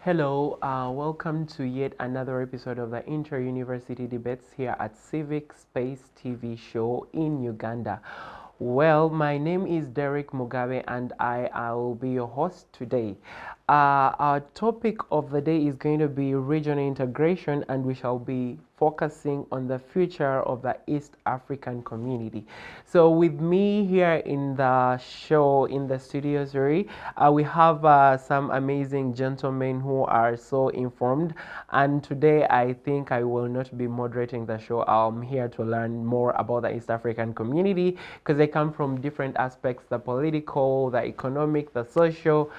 Hello, welcome to yet another episode of the Inter-University Debates here at Civic Space TV show in Uganda. Well, my name is Derek Mugabe and I will be your host today. Our topic of the day is going to be regional integration, and we shall be focusing on the future of the East African community. So with me here in the show, in the studio, sorry, we have some amazing gentlemen who are so informed. And today I think I will not be moderating the show. I'm here to learn more about the East African community because they come from different aspects, the political, the economic, the social.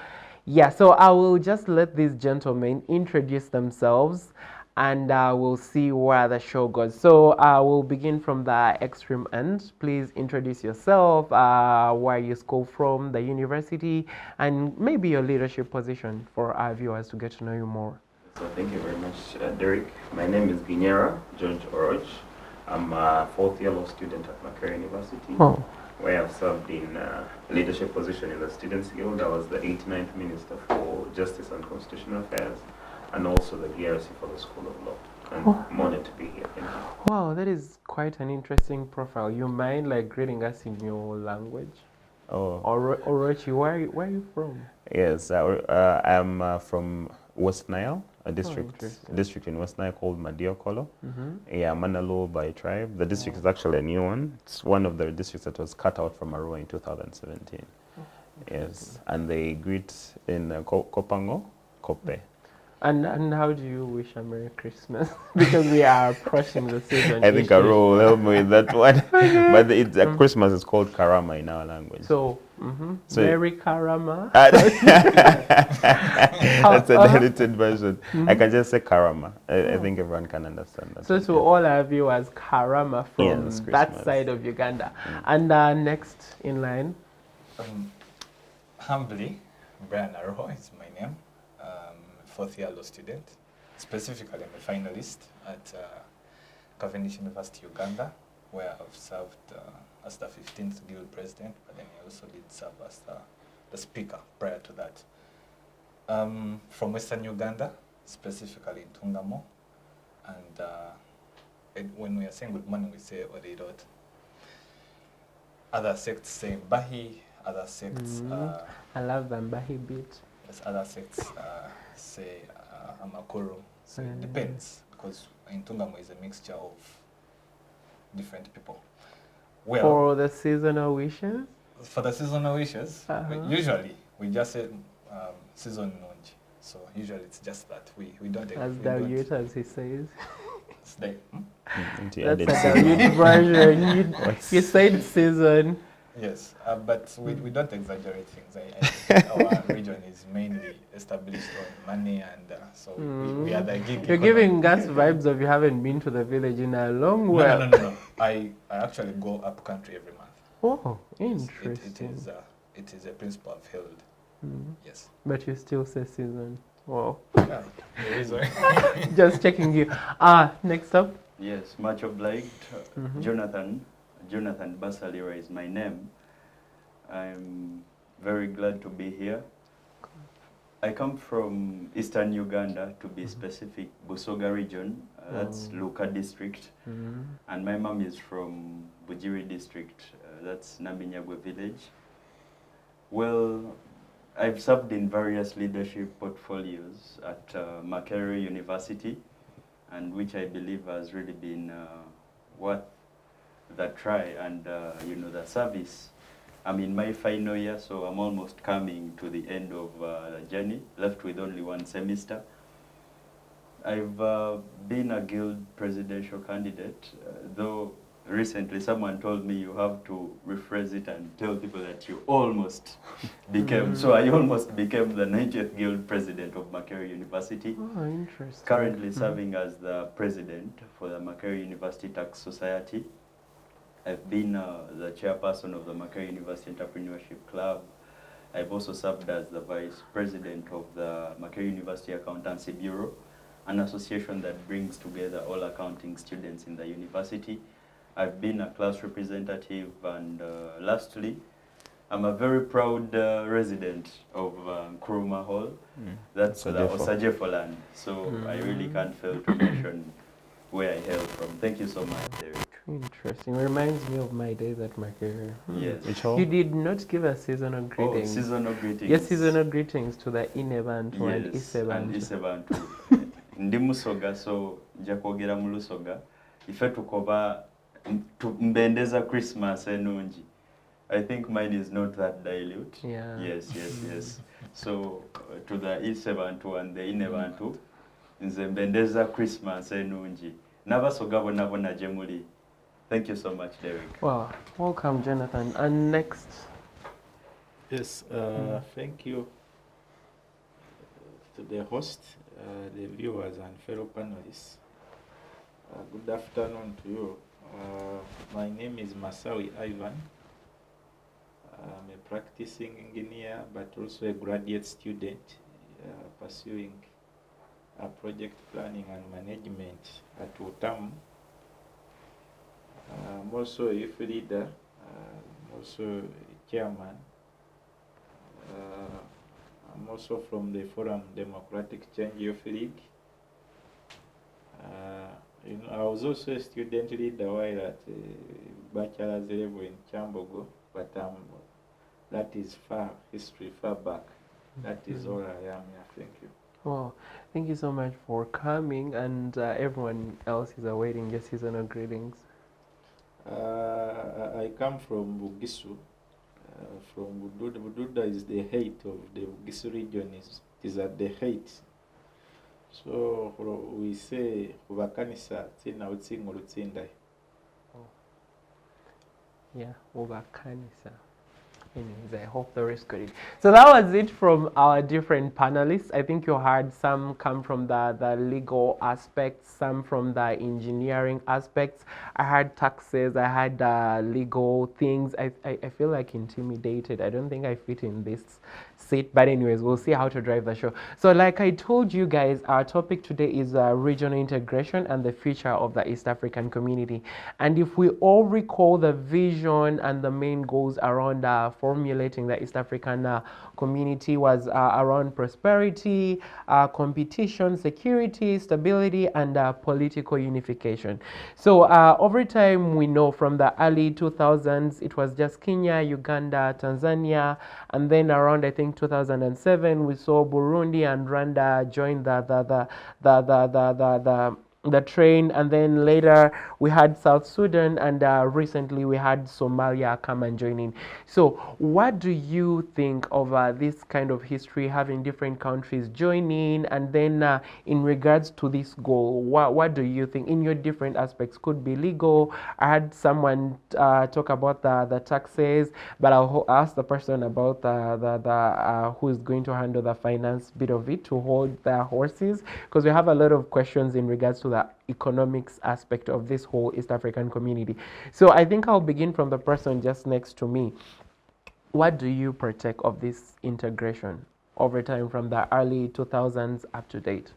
Yeah, so I will just let these gentlemen introduce themselves and we'll see where the show goes. So we'll begin from the extreme end. Please introduce yourself, where you school from, the university, and maybe your leadership position for our viewers to get to know you more. So thank you very much, Derek. My name is Ginyera George Oroch. I'm a fourth year law student at Makerere University, where I've served in leadership position in the Students' Guild. I was the 89th Minister for Justice and Constitutional Affairs, and also the EAC for the School of Law. And I'm honored to be here. Thank you. Wow, that is quite an interesting profile. You mind like greeting us in your language? Oh. Orochi, where are you from? Yes, I'm from West Nile, a district in West Nile called Madiokolo. Yeah, Manalo by tribe. The district is actually a new one. It's one of the districts that was cut out from Arua in 2017. Yes, and they greet in Kopango, Kope. And how do you wish a Merry Christmas? Because we are approaching the season. I think Arua will help me with that one. But Christmas is called Karama in our language. So Merry Karama. That's a diluted version. I can just say Karama. I think everyone can understand that. So to all our viewers, Karama from that side of Uganda. And next in line. Humbly, Brian Aroho is my name. Fourth year law student. Specifically, I'm a finalist at Cavendish University, Uganda, where I've served as the 15th Guild President, but then I also did serve as the Speaker prior to that. From Western Uganda, specifically in Tungamo, and when we are saying good morning, we say Oridot. Other sects say Bahi, other sects... I love the Bahi beat. Yes, other sects say Amakoro. So it depends, because in Tungamo is a mixture of different people. Well, for the seasonal wishes? For the seasonal wishes, usually we just say season nonji. So usually it's just that we don't. As dilute as he says. That's a dilute version. You said season. Yes, but we don't exaggerate things. I think our region is mainly established on money, and so we are the gig. You're giving us vibes of you haven't been to the village in a long while. No. I actually go up country every month. Oh, interesting. It is a principle I've held. Yes. But you still say season. Wow. Yeah, just checking you. Next up. Yes, much obliged. Jonathan Basalira is my name. I'm very glad to be here. I come from Eastern Uganda, to be specific, Busoga region. That's Luka district. And my mom is from Bujiri district. That's Naminyagwe village. Well, I've served in various leadership portfolios at Makerere University, and which I believe has really been worth the try and the service. I'm in my final year, so I'm almost coming to the end of the journey, left with only one semester. I've been a guild presidential candidate, though recently someone told me you have to rephrase it and tell people that you almost became. So I almost became the 90th guild president of Makerere University. Oh, interesting. Currently serving as the president for the Makerere University Tax Society. I've been the chairperson of the Makerere University Entrepreneurship Club. I've also served as the vice president of the Makerere University Accountancy Bureau, an association that brings together all accounting students in the university. I've been a class representative, and lastly, I'm a very proud resident of Nkrumah Hall. That's Osajefo land. So I really can't fail to mention where I hail from. Thank you so much, Derek. Interesting. Reminds me of my days at Makerere. Yes. Which hall? You did not give us seasonal greetings. Oh, seasonal greetings. Yes, seasonal greetings to the Inebantu and Yes, Isebantu. and Isebantu. Ndi Musoga, so nja kwogera mu Lusoga. Ife tukoba mbendeza Christmas enungi. I think mine is not that dilute. Yeah. Yes. So to the Isebantu and the Inebantu, nze mbendeza Christmas enungi. Nabasoga bona bona jemuli. Thank you so much, Derek. Well, welcome, Jonathan. And next. Yes, thank you to the host, the viewers and fellow panelists. Good afternoon to you. My name is Masawi Ivan. I'm a practicing engineer, but also a graduate student pursuing project planning and management at UTAM. I'm also a youth leader, I'm also a chairman. I'm also from the Forum Democratic Change Youth League. I was also a student leader while at bachelor's level in Chambogo, but that is far history, far back. That is all I am here. Thank you. Well, thank you so much for coming, and everyone else is awaiting your seasonal greetings. I come from Bugisu. From Bududa. Bududa is the height of the Bugisu region. Is at the height. So we say Ubakanisa Tina Utsingo Lutsindai. Yeah, Ubakanisa. Anyways, I hope the rest got it. So that was it from our different panelists. I think you heard some come from the legal aspects, some from the engineering aspects. I had taxes, I had legal things. I feel like intimidated. I don't think I fit in this seat. But anyways, we'll see how to drive the show. So like I told you guys, our topic today is regional integration and the future of the East African community. And if we all recall the vision and the main goals around formulating the East African community was around prosperity, competition, security, stability, and political unification. So over time, we know from the early 2000s, it was just Kenya, Uganda, Tanzania, and then around, I think, 2007, we saw Burundi and Rwanda join the train, and then later we had South Sudan, and recently we had Somalia come and join in. So what do you think of this kind of history, having different countries join in, and then in regards to this goal, what do you think in your different aspects? Could be legal. I had someone talk about the taxes, but I'll ask the person about who is going to handle the finance bit of it to hold the horses, because we have a lot of questions in regards to the economics aspect of this whole East African community. So I think I'll begin from the person just next to me. What do you partake of this integration over time from the early 2000s up to date?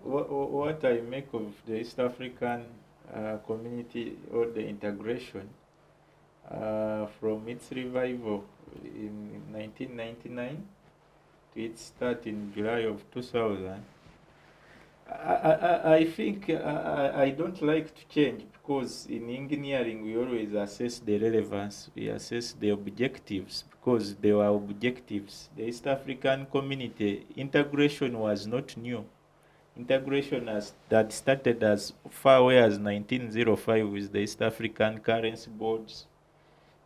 What I make of the East African community or the integration from its revival in 1999 to its start in July of 2000, I think I don't like to change, because in engineering we always assess the relevance, we assess the objectives, because there were objectives. The East African community integration was not new. Integration that started as far away as 1905 with the East African Currency Boards,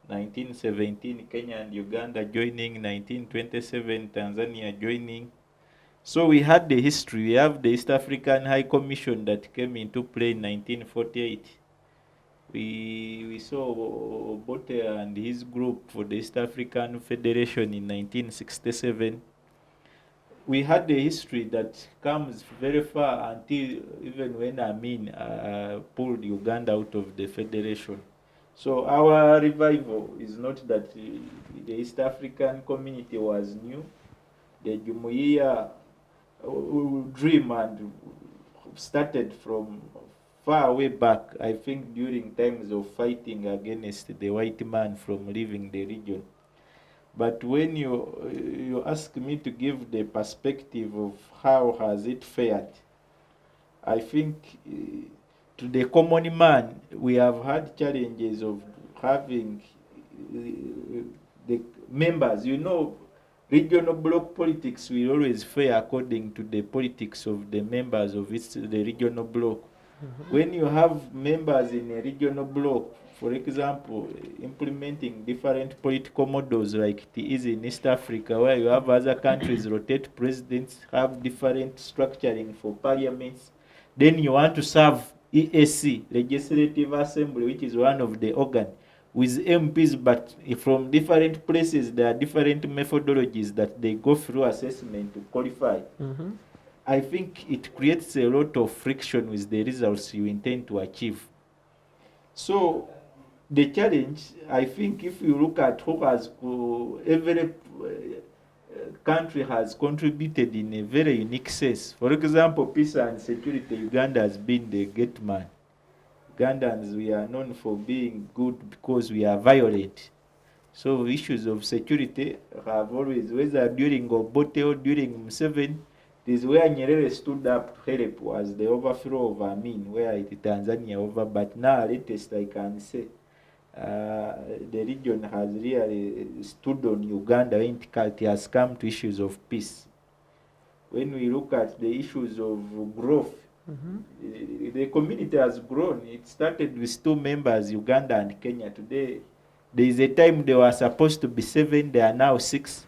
1917 Kenya and Uganda joining, 1927 Tanzania joining. So we had the history. We have the East African High Commission that came into play in 1948. We saw Obote and his group for the East African Federation in 1967. We had the history that comes very far until even when Amin pulled Uganda out of the Federation. So our revival is not that the East African community was new. The Jumuiya dream and started from far way back, I think during times of fighting against the white man from leaving the region. But when you ask me to give the perspective of how has it fared, I think to the common man, we have had challenges of having the members. You know, regional bloc politics will always fare according to the politics of the members of the regional bloc. When you have members in a regional bloc, for example, implementing different political models like it is in East Africa, where you have other countries rotate presidents, have different structuring for parliaments, then you want to serve EAC, Legislative Assembly, which is one of the organ, with MPs, but from different places, there are different methodologies that they go through assessment to qualify. I think it creates a lot of friction with the results you intend to achieve. So the challenge, I think, if you look at who has, every country has contributed in a very unique sense. For example, peace and security, Uganda has been the gate man. Ugandans, we are known for being good because we are violent. So issues of security have always, whether during Obote or during Museveni, this is where Nyerere stood up to help was the overthrow of Amin, where it Tanzania over. But now, latest I can say, the region has really stood on Uganda when it has come to issues of peace. When we look at the issues of growth, the community has grown. It started with 2 members, Uganda and Kenya. Today, there is a time they were supposed to be 7, they are now 6.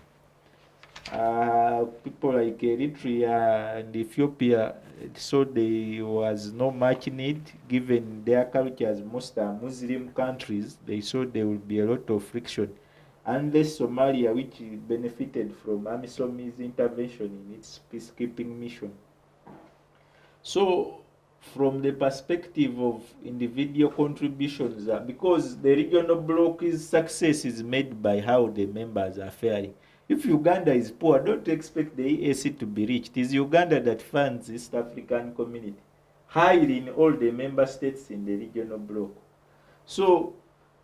People like Eritrea and Ethiopia, so there was no much need, given their cultures, most are Muslim countries, they saw there will be a lot of friction. Unless Somalia, which benefited from AMISOM's intervention in its peacekeeping mission. So, from the perspective of individual contributions, because the regional bloc's success is made by how the members are faring. If Uganda is poor, don't expect the EAC to be rich. It is Uganda that funds East African community, higher in all the member states in the regional bloc. So,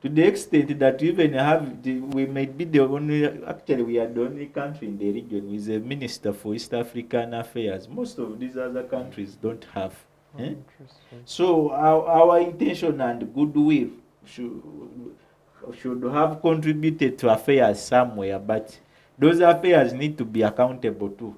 to the extent that even we might be the only, actually we are the only country in the region with a minister for East African affairs. Most of these other countries don't have. So our intention and goodwill should have contributed to affairs somewhere, but those affairs need to be accountable too.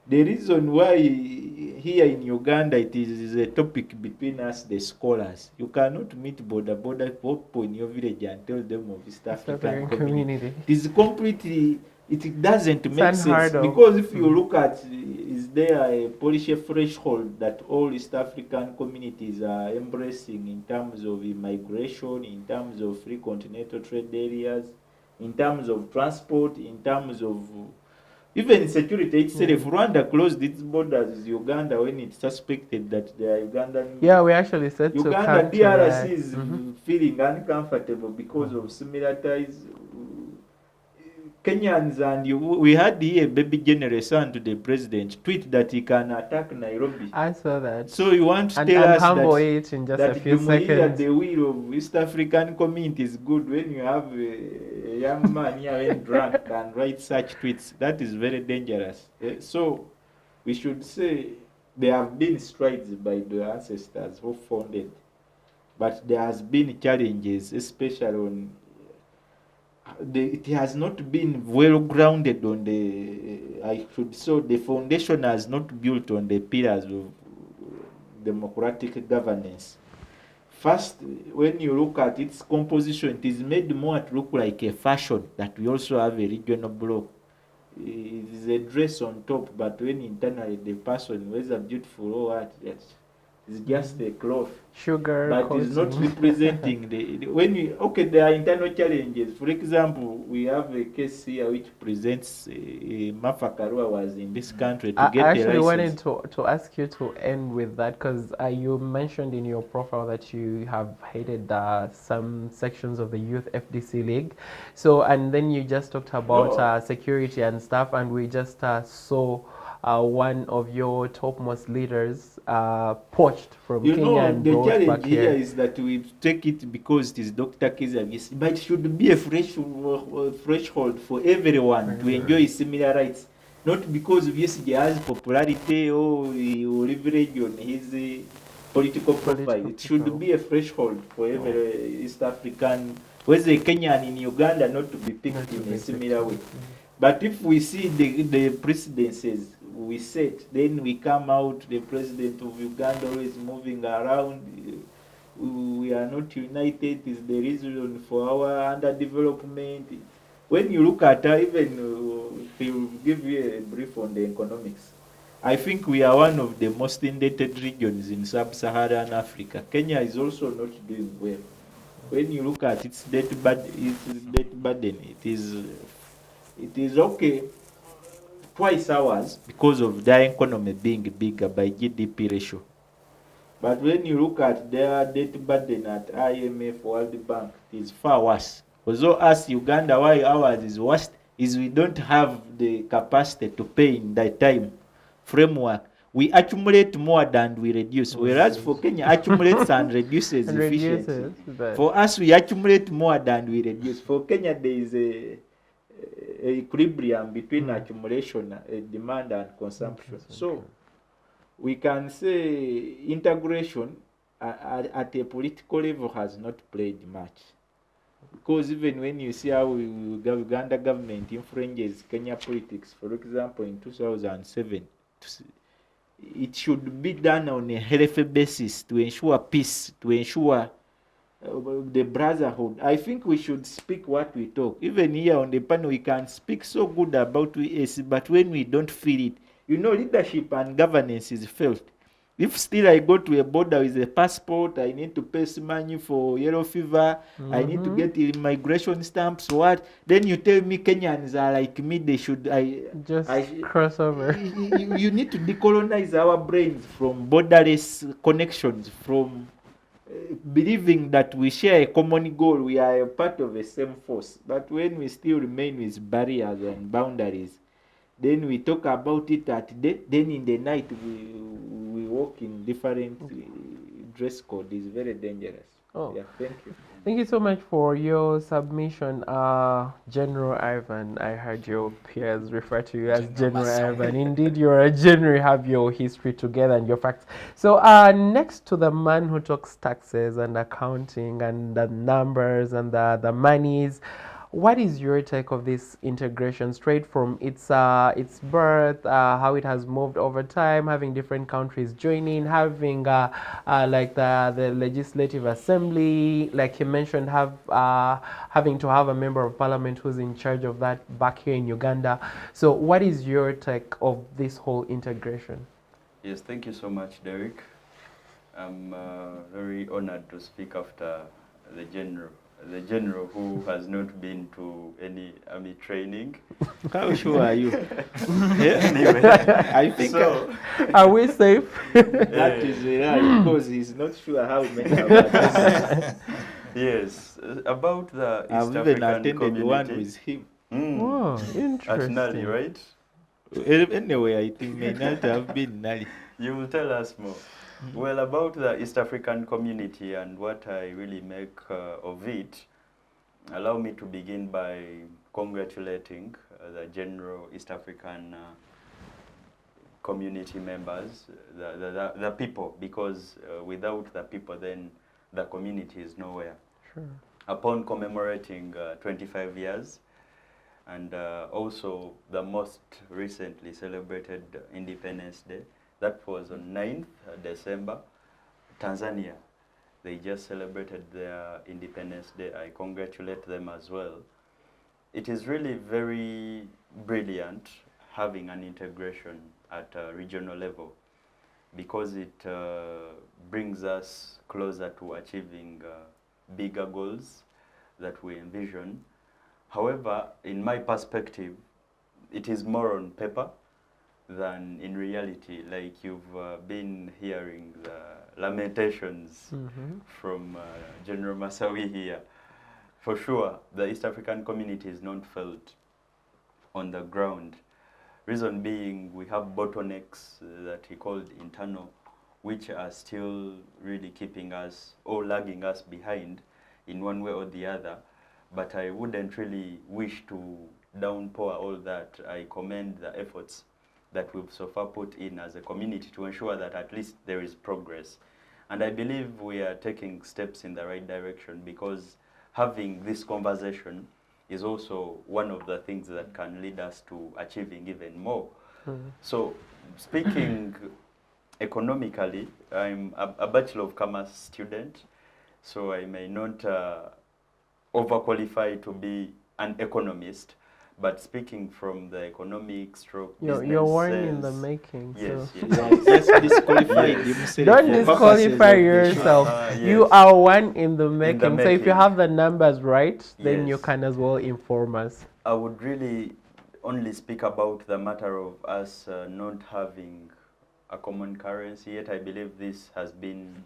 The reason why here in Uganda it is a topic between us, the scholars. You cannot meet border people in your village and tell them of East African community. It is completely, it doesn't make sense. Because if you look at, is there a policy threshold that all East African communities are embracing in terms of immigration, in terms of free continental trade areas, in terms of transport, in terms of even security itself? Rwanda closed its borders with Uganda when it suspected that they are Ugandan. Yeah, we actually said Uganda DRC is feeling uncomfortable because of similar ties. Kenyans and we had here baby general son to the president tweet that he can attack Nairobi. I saw that. So you want to tell us it in just that a few seconds. the will of East African community is good when you have a young man here when drunk and write such tweets? That is very dangerous. So we should say there have been strides by the ancestors who founded, but there has been challenges, especially on it has not been well grounded on the foundation has not built on the pillars of democratic governance. First, when you look at its composition, it is made more to look like a fashion that we also have a regional bloc. It is a dress on top, but when internally the person wears a beautiful or what, it's just a cloth. Sugar, but it's not representing there are internal challenges. For example, we have a case here which presents Martha Karua was in this country to get a license. I actually wanted to ask you to end with that, because you mentioned in your profile that you have headed some sections of the Youth FDC League. So, and then you just talked about security and stuff, and we just saw one of your topmost leaders poached from You Kenya know, and the brought back challenge here here? is that we take it because it is Dr. Kizagis, but it should be a threshold for everyone to enjoy similar rights. Not because VSG has popularity or leverage on his political profile. It should be a threshold for every East African, whether Kenyan in Uganda, not to be picked in a similar way. But if we see the precedences we set, then we come out, the president of Uganda always moving around. We are not united, is the reason for our underdevelopment. When you look at even, they will give you a brief on the economics. I think we are one of the most indebted regions in sub-Saharan Africa. Kenya is also not doing well. When you look at its debt burden, it is okay twice ours because of their economy being bigger by GDP ratio. But when you look at their debt burden at IMF, World Bank, it is far worse. Although us, Uganda, why ours is worst, is we don't have the capacity to pay in that time framework. We accumulate more than we reduce, whereas for Kenya, accumulates and reduces And efficiently. reduces, but For us, we accumulate more than we reduce. For Kenya, there is a equilibrium between accumulation, demand, and consumption. So we can say integration at a political level has not played much. Because even when you see how Uganda government influences Kenya politics, for example, in 2007, it should be done on a healthy basis to ensure peace, to ensure the brotherhood. I think we should speak what we talk. Even here on the panel, we can speak so good about EAC, but when we don't feel it, you know, leadership and governance is felt. If still I go to a border with a passport, I need to pay some money for yellow fever, I need to get immigration stamps, what? Then you tell me Kenyans are like me, they should, cross over. you need to decolonize our brains from borderless connections, from believing that we share a common goal, we are a part of the same force. But when we still remain with barriers and boundaries, then we talk about it at day, then in the night we walk in different dress code. Is very dangerous. Oh. Yeah, thank you. Thank you so much for your submission, General Ivan. I heard your peers refer to you as General Ivan. Indeed, you're a general, you have your history together and your facts. So next to the man who talks taxes and accounting and the numbers and the monies, what is your take of this integration straight from its birth, how it has moved over time, having different countries joining, having like the legislative assembly, like you mentioned, having to have a member of parliament who's in charge of that back here in Uganda. So what is your take of this whole integration? Yes, thank you so much, Derek. I'm very honored to speak after the general who has not been to any army training. How sure are you? Anyway, I think so. Are we safe? That is right, because he's not sure how many are attended. Yes, about the I've East even African attended community. one with him. Oh, At interesting. Nali, right? Anyway, I think may not have been Nali. You will tell us more. Well, about the East African community and what I really make of it, allow me to begin by congratulating the general East African community members, the people, because without the people, then the community is nowhere. Sure. Upon commemorating 25 years, and also the most recently celebrated Independence Day, that was on 9th December, Tanzania. They just celebrated their Independence Day. I congratulate them as well. It is really very brilliant having an integration at a regional level, because it brings us closer to achieving bigger goals that we envision. However, in my perspective, it is more on paper than in reality. Like you've been hearing the lamentations from General Masawi here. For sure, the East African community is not felt on the ground. Reason being, we have bottlenecks that he called internal, which are still really keeping us or lagging us behind in one way or the other. But I wouldn't really wish to downpour all that. I commend the efforts that we've so far put in as a community to ensure that at least there is progress. And I believe we are taking steps in the right direction, because having this conversation is also one of the things that can lead us to achieving even more. So speaking economically, I'm a Bachelor of Commerce student, so I may not overqualify to be an economist, but speaking from the economic stroke business You're one in the sense, making. yes, So. yes. Just disqualified Yes. himself. Don't for disqualify purposes of the show. yourself. You Yes. are one in the making. So if you making. have the numbers right, then you Yes. can as well inform us. I would really only speak about the matter of us not having a common currency yet. I believe this has been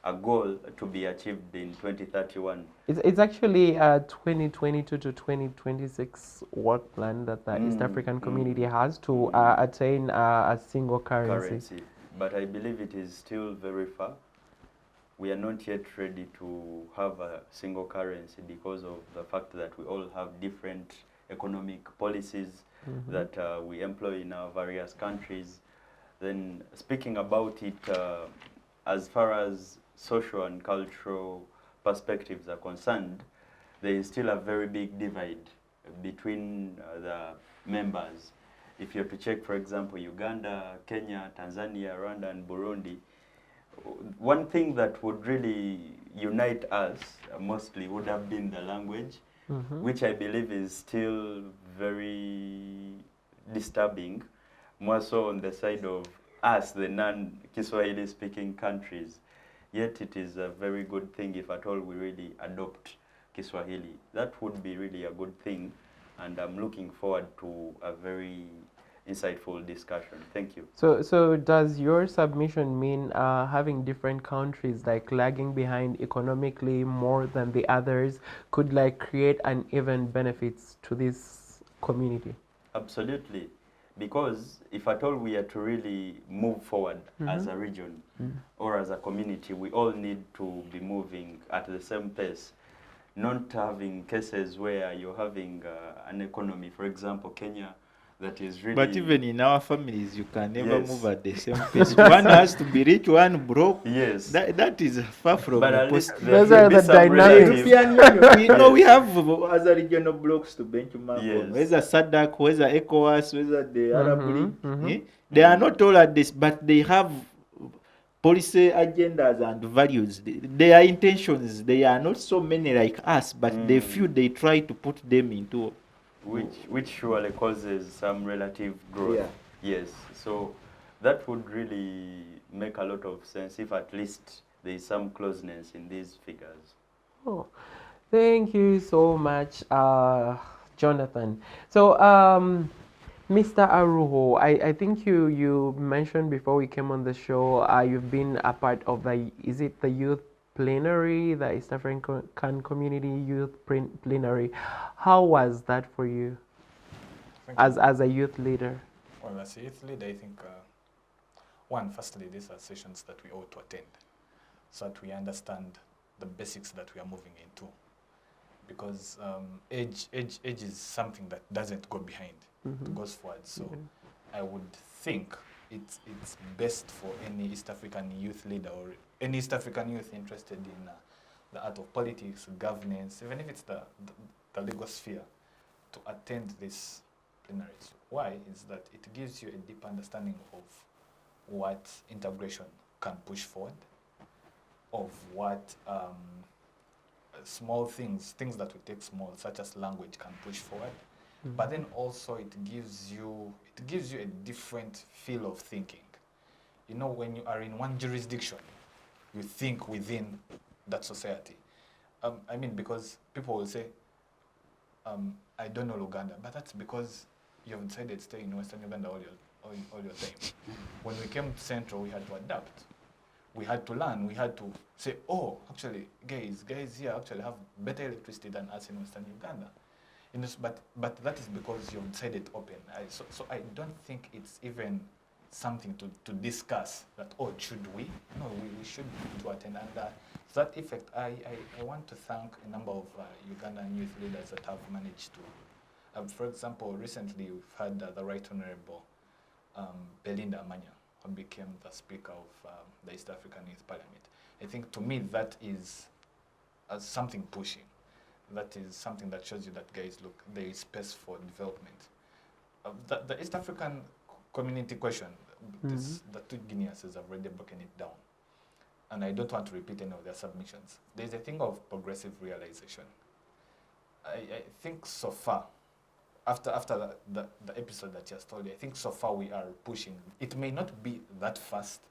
a goal to be achieved in 2031. It's actually a 2022 to 2026 work plan that the East African community has to attain a single currency. But I believe it is still very far. We are not yet ready to have a single currency because of the fact that we all have different economic policies that we employ in our various countries. Then speaking about it, as far as social and cultural perspectives are concerned, there is still a very big divide between the members. If you're to check, for example, Uganda, Kenya, Tanzania, Rwanda, and Burundi, one thing that would really unite us mostly would have been the language, which I believe is still very disturbing, more so on the side of us, the non-Kiswahili speaking countries. Yet it is a very good thing if at all we really adopt Kiswahili. That would be really a good thing, and I'm looking forward to a very insightful discussion. Thank you. So does your submission mean having different countries like lagging behind economically more than the others could like create uneven benefits to this community? Absolutely. Because if at all we are to really move forward as a region or as a community, we all need to be moving at the same pace, not having cases where you're having an economy, for example, Kenya, that is really... But even in our families, you can never Yes. move at the same pace. One has to be rich, one broke. Yes. That is far from But the at least post. Those there are will be the some dynamics. relative- We know we have other regional blocks to benchmark Yes. on. Whether SADC, whether ECOWAS, whether the Arab League. Eh? They Mm-hmm. are not all at this, but they have policy agendas and values. Their intentions, they are not so many like us, but they feel they try to put them into... which surely causes some relative growth. Yeah. Yes. So that would really make a lot of sense if at least there is some closeness in these figures. Oh, thank you so much, Jonathan. So, Mr. Aruho, I think you mentioned before we came on the show, you've been a part of is it the youth plenary, the East African Community Youth Plenary? How was that for you as a youth leader? Well, as a youth leader, I think, firstly, these are sessions that we ought to attend so that we understand the basics that we are moving into. Because age is something that doesn't go behind, it goes forward. So I would think it's best for any East African youth leader or any East African youth interested in the art of politics, governance, even if it's the legal sphere, to attend this plenaries. Why? Is that it gives you a deep understanding of what integration can push forward, of what small things that we take small, such as language, can push forward. But then also it gives you a different feel of thinking. You know, when you are in one jurisdiction, you think within that society. I mean, because people will say, I don't know Uganda, but that's because you have decided to stay in Western Uganda all your time. When we came to Central, we had to adapt. We had to learn. We had to say, oh, actually, guys here actually have better electricity than us in Western Uganda. But that is because you've said it open. So I don't think it's even something to discuss that, oh, should we? No, we should to attend. And to that effect, I want to thank a number of Ugandan youth leaders that have managed to, for example, recently we've had the Right Honorable Belinda Amanya, who became the Speaker of the East African Youth Parliament. I think to me that is something pushing. That is something that shows you that, guys, look, there is space for development. The East African community question, the two Guineas have already broken it down. And I don't want to repeat any of their submissions. There's a thing of progressive realization. I think so far, after the episode that you just told you, I think so far we are pushing. It may not be that fast.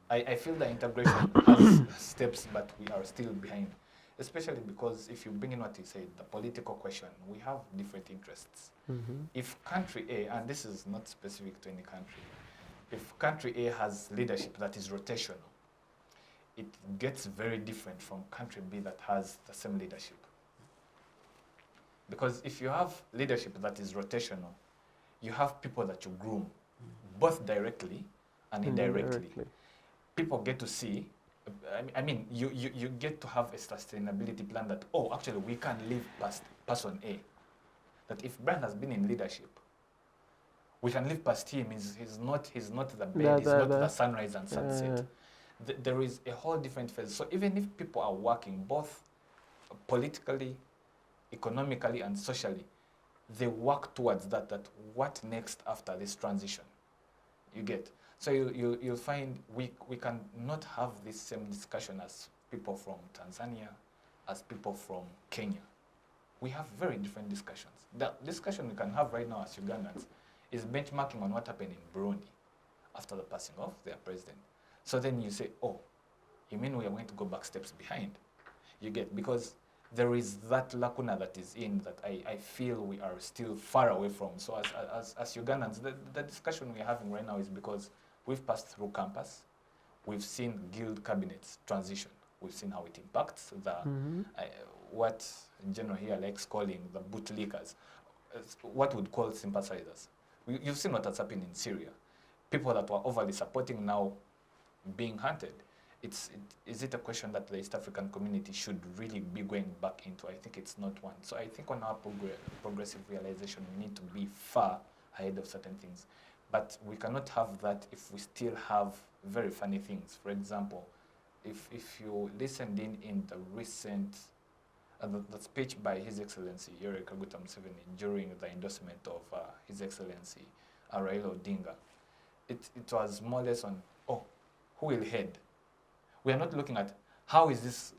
I feel the integration has steps, but we are still behind. Especially because if you bring in what you said, the political question, we have different interests. If country A, and this is not specific to any country, if country A has leadership that is rotational, it gets very different from country B that has the same leadership. Because if you have leadership that is rotational, you have people that you groom, both directly and indirectly. People get to see, I mean, you get to have a sustainability plan that, oh, actually, we can live past person A. That if Brian has been in leadership, we can live past him. He's not the bed, he's not the sunrise and sunset. There is a whole different phase. So even if people are working both politically, economically, and socially, they work towards that what next after this transition? You get. So you'll find we can not have this same discussion as people from Tanzania, as people from Kenya. We have very different discussions. The discussion we can have right now as Ugandans is benchmarking on what happened in Burundi after the passing of their president. So then you say, oh, you mean we are going to go back steps behind? You get, because there is that lacuna that is in that I feel we are still far away from. So as Ugandans, the discussion we're having right now is because we've passed through campus, we've seen guild cabinets transition, we've seen how it impacts the what General here likes calling the bootlickers, what would call sympathizers. You've seen what has happened in Syria. People that were overly supporting now being hunted. Is it a question that the East African community should really be going back into? I think it's not one. So I think on our progressive realization, we need to be far ahead of certain things. But we cannot have that if we still have very funny things. For example, if you listened in the recent, the speech by His Excellency Yoweri Kaguta Museveni during the endorsement of His Excellency Raila Odinga, it was more or less on, oh, who will head? We are not looking at how is this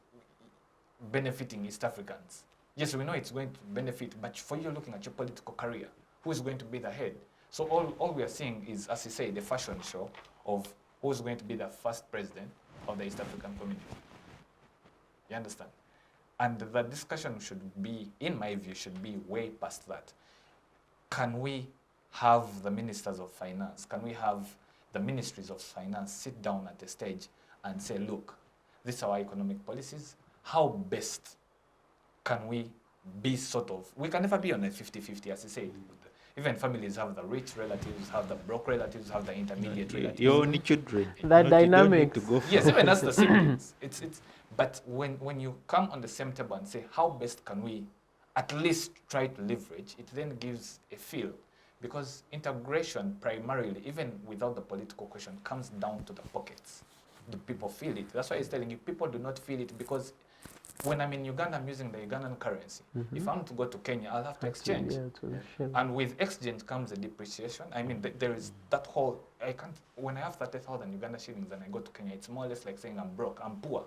benefiting East Africans. Yes, we know it's going to benefit, but for you looking at your political career, who is going to be the head? So all we are seeing is, as you say, the fashion show of who's going to be the first president of the East African community. You understand? And the discussion should be, in my view, should be way past that. Can we have the ministers of finance, can we have the ministries of finance sit down at a stage and say, look, these are our economic policies. How best can we be sort of, we can never be on a 50-50, as you say. Even families have the rich relatives, have the broke relatives, have the intermediate relatives. Your only children. That dynamic. Yes, even as the siblings. But when you come on the same table and say, how best can we at least try to leverage, it then gives a feel. Because integration primarily, even without the political question, comes down to the pockets. Do people feel it? That's why he's telling you, people do not feel it because when I'm in Uganda, I'm using the Ugandan currency. If I'm to go to Kenya, I'll have to exchange. And with exchange comes a depreciation. I mean, there is that whole, when I have 30,000 Uganda shillings and I go to Kenya, it's more or less like saying I'm broke, I'm poor.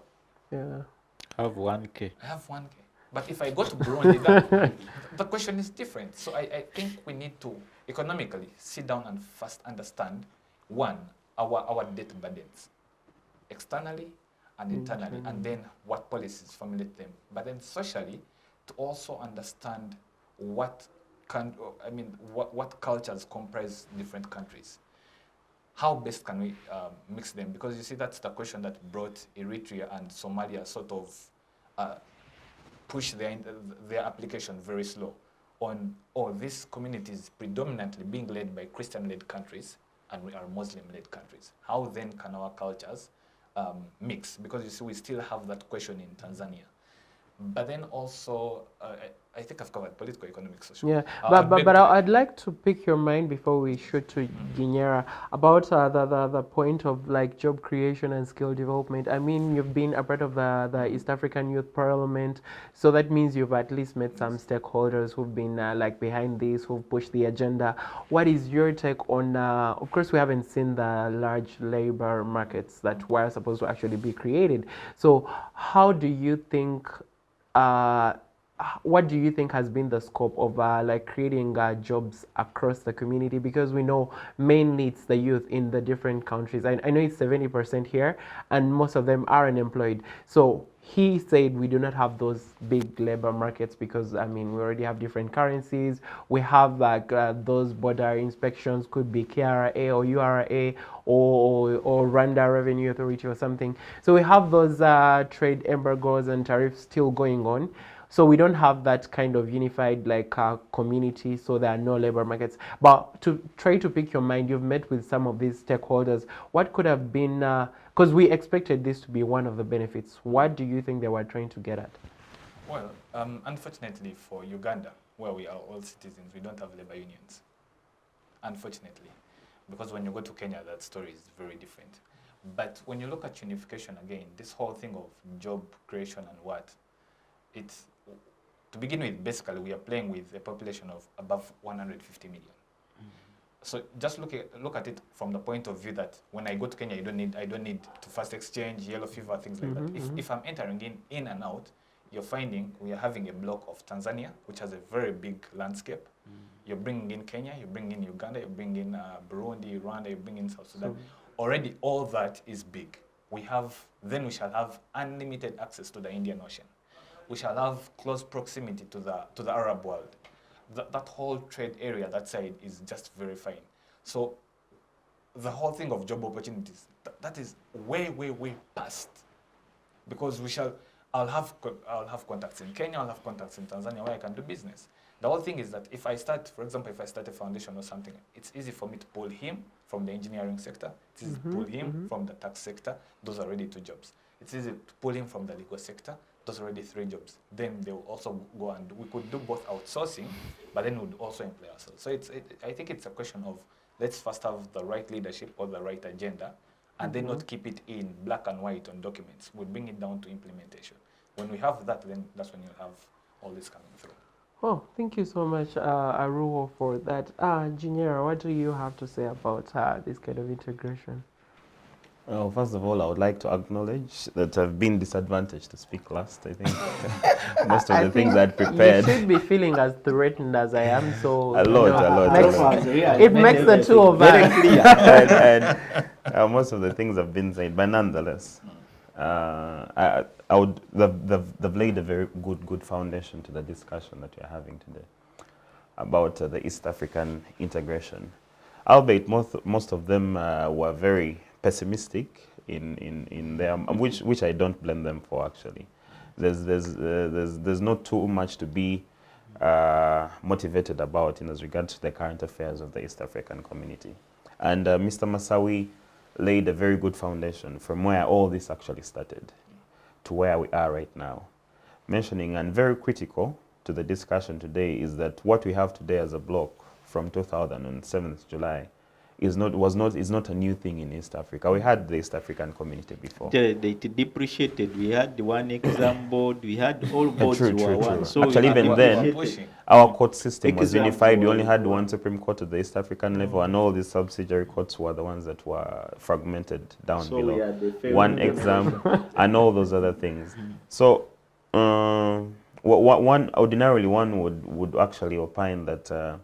Yeah. Have 1K. I have 1K. But if I go to Burundi, the question is different. So I think we need to economically sit down and first understand, one, our debt burdens, externally and internally, and then what policies formulate them. But then socially, to also understand what cultures comprise different countries. How best can we mix them? Because you see, that's the question that brought Eritrea and Somalia sort of push their application very slow. on, this community is predominantly being led by Christian-led countries and we are Muslim-led countries. How then can our cultures mix? Because you see, we still have that question in Tanzania. But then also, I think I've covered political, economic, social. Yeah, but I'd like to pick your mind before we shoot to Guinera about the point of like job creation and skill development. I mean, you've been a part of the East African Youth Parliament, so that means you've at least met some stakeholders who've been like behind this, who've pushed the agenda. What is your take on? Of course, we haven't seen the large labor markets that were supposed to actually be created. So, how do you think? What do you think has been the scope of like creating jobs across the community? Because we know mainly it's the youth in the different countries. I know it's 70% here and most of them are unemployed. So he said we do not have those big labor markets because, I mean, we already have different currencies. We have like those border inspections, could be KRA or URA or Rwanda Revenue Authority or something. So we have those trade embargoes and tariffs still going on. So we don't have that kind of unified like community, so there are no labor markets. But to try to pick your mind, you've met with some of these stakeholders. What could have been, because we expected this to be one of the benefits. What do you think they were trying to get at? Well, unfortunately for Uganda, where we are all citizens, we don't have labor unions. Unfortunately. Because when you go to Kenya, that story is very different. But when you look at unification again, this whole thing of job creation and what, it's, to begin with, basically, we are playing with a population of above 150 million. So just look at it from the point of view that when I go to Kenya, I don't need to first exchange, yellow fever, things like that. If I'm entering in and out, you're finding we are having a block of Tanzania, which has a very big landscape. You're bringing in Kenya, you bring in Uganda, you bring in Burundi, Rwanda, you bring in South Sudan. Already all that is big. We shall have unlimited access to the Indian Ocean. We shall have close proximity to the Arab world. That whole trade area, that side, is just very fine. So the whole thing of job opportunities, that is way, way, way past. Because I'll have contacts in Kenya, I'll have contacts in Tanzania where I can do business. The whole thing is that if I start, for example, if I start a foundation or something, it's easy for me to pull him from the engineering sector. It's easy to pull him from the tax sector. Those are already 2 jobs. It's easy to pull him from the legal sector. Those are already 3 jobs. Then they will also go and we could do both outsourcing, but then we'd also employ ourselves. So I think it's a question of let's first have the right leadership or the right agenda, and then not keep it in black and white on documents. We'll bring it down to implementation. When we have that, then that's when you'll have all this coming through. Oh, thank you so much, Aruho, for that. Guinera, what do you have to say about this kind of integration? Well, first of all, I would like to acknowledge that I've been disadvantaged to speak last. I think most of the things I'd prepared. You should be feeling as threatened as I am, so a lot. It makes the two of us. Very clear. and most of the things have been said, but nonetheless, they've laid a very good foundation to the discussion that we're having today about the East African integration. Albeit most of them were very pessimistic in their, which I don't blame them for actually. There's not too much to be motivated about in as regards to the current affairs of the East African community. And Mr. Masawi laid a very good foundation from where all this actually started to where we are right now. Mentioning and very critical to the discussion today is that what we have today as a bloc from 2007 July is not a new thing in East Africa. We had the East African community before. They depreciated. We had one exam board. We had all boards true. one. So actually, even then, our court system was unified. We only had one Supreme Court at the East African level, and all these subsidiary courts were the ones that were fragmented down below. One exam and all those other things. So, ordinarily one would actually opine that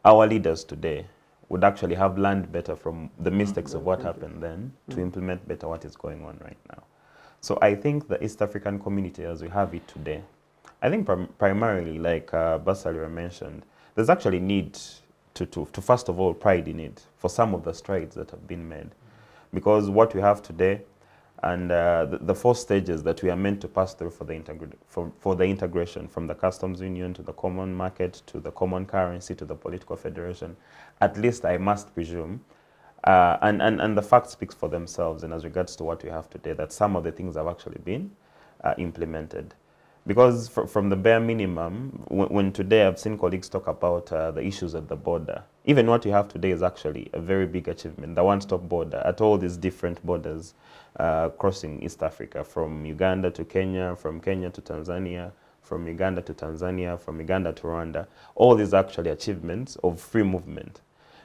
our leaders today would actually have learned better from the mistakes of what happened then to implement better what is going on right now. So I think the East African community as we have it today, I think primarily, like Basalia mentioned, there's actually need to first of all pride in it for some of the strides that have been made. Because what we have today, And the 4 stages that we are meant to pass through for the integration, from the customs union to the common market to the common currency to the political federation, at least I must presume, and the facts speak for themselves, and as regards to what we have today, that some of the things have actually been implemented. Because from the bare minimum, when today I've seen colleagues talk about the issues at the border, even what you have today is actually a very big achievement. The one-stop border at all these different borders crossing East Africa, from Uganda to Kenya, from Kenya to Tanzania, from Uganda to Tanzania, from Uganda to Rwanda, all these actually achievements of free movement.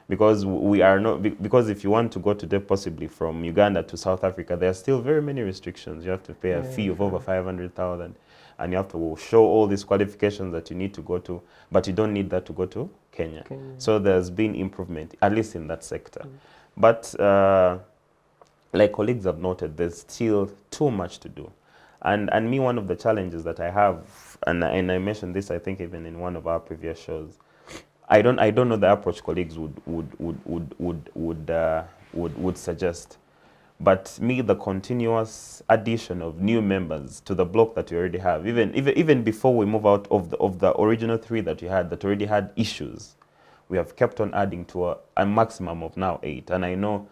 Because we are not, because if you want to go today possibly from Uganda to South Africa, there are still very many restrictions. You have to pay a fee of over 500,000, and you have to show all these qualifications that you need to go to, but you don't need that to go to Kenya. So there's been improvement, at least in that sector. But like colleagues have noted, there's still too much to do. And me, one of the challenges that I have, and I mentioned this, I think, even in one of our previous shows, I don't know the approach colleagues would suggest, but me, the continuous addition of new members to the block that we already have, even before we move out of the original 3 that we had that already had issues, we have kept on adding to a maximum of now 8, and I know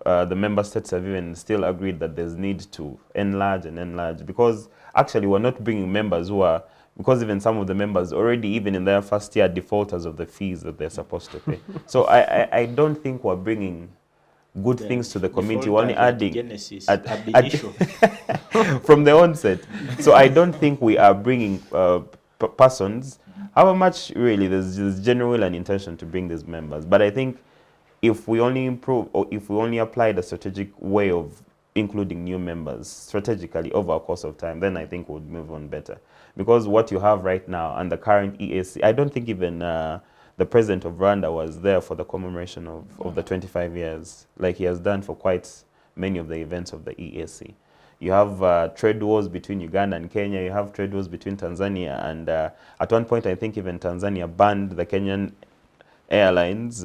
the member states have even still agreed that there's need to enlarge and enlarge, because actually we're not bringing members who are, because even some of the members already, even in their first year, defaulters of the fees that they're supposed to pay. So I don't think we're bringing good things to the community. We're only adding from the onset. So I don't think we are bringing persons. However much really there's general an intention to bring these members, but I think if we only improve, or if we only apply the strategic way of including new members strategically over a course of time, then I think we'll move on better. Because what you have right now and the current EAC, I don't think even the president of Rwanda was there for the commemoration of the 25 years, like he has done for quite many of the events of the EAC. You have trade wars between Uganda and Kenya, you have trade wars between Tanzania, and at one point I think even Tanzania banned the Kenyan airlines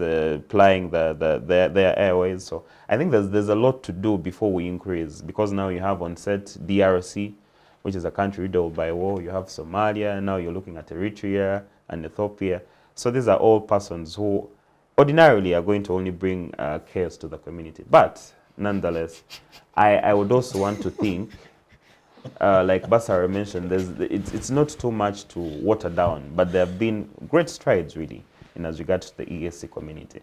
plying their airways. So I think there's a lot to do before we increase, because now you have on set DRC, which is a country riddled by war. You have Somalia, and now you're looking at Eritrea and Ethiopia. So these are all persons who ordinarily are going to only bring chaos to the community. But nonetheless, I would also want to think, like Basara mentioned, it's not too much to water down, but there have been great strides really in as regards to the EAC community.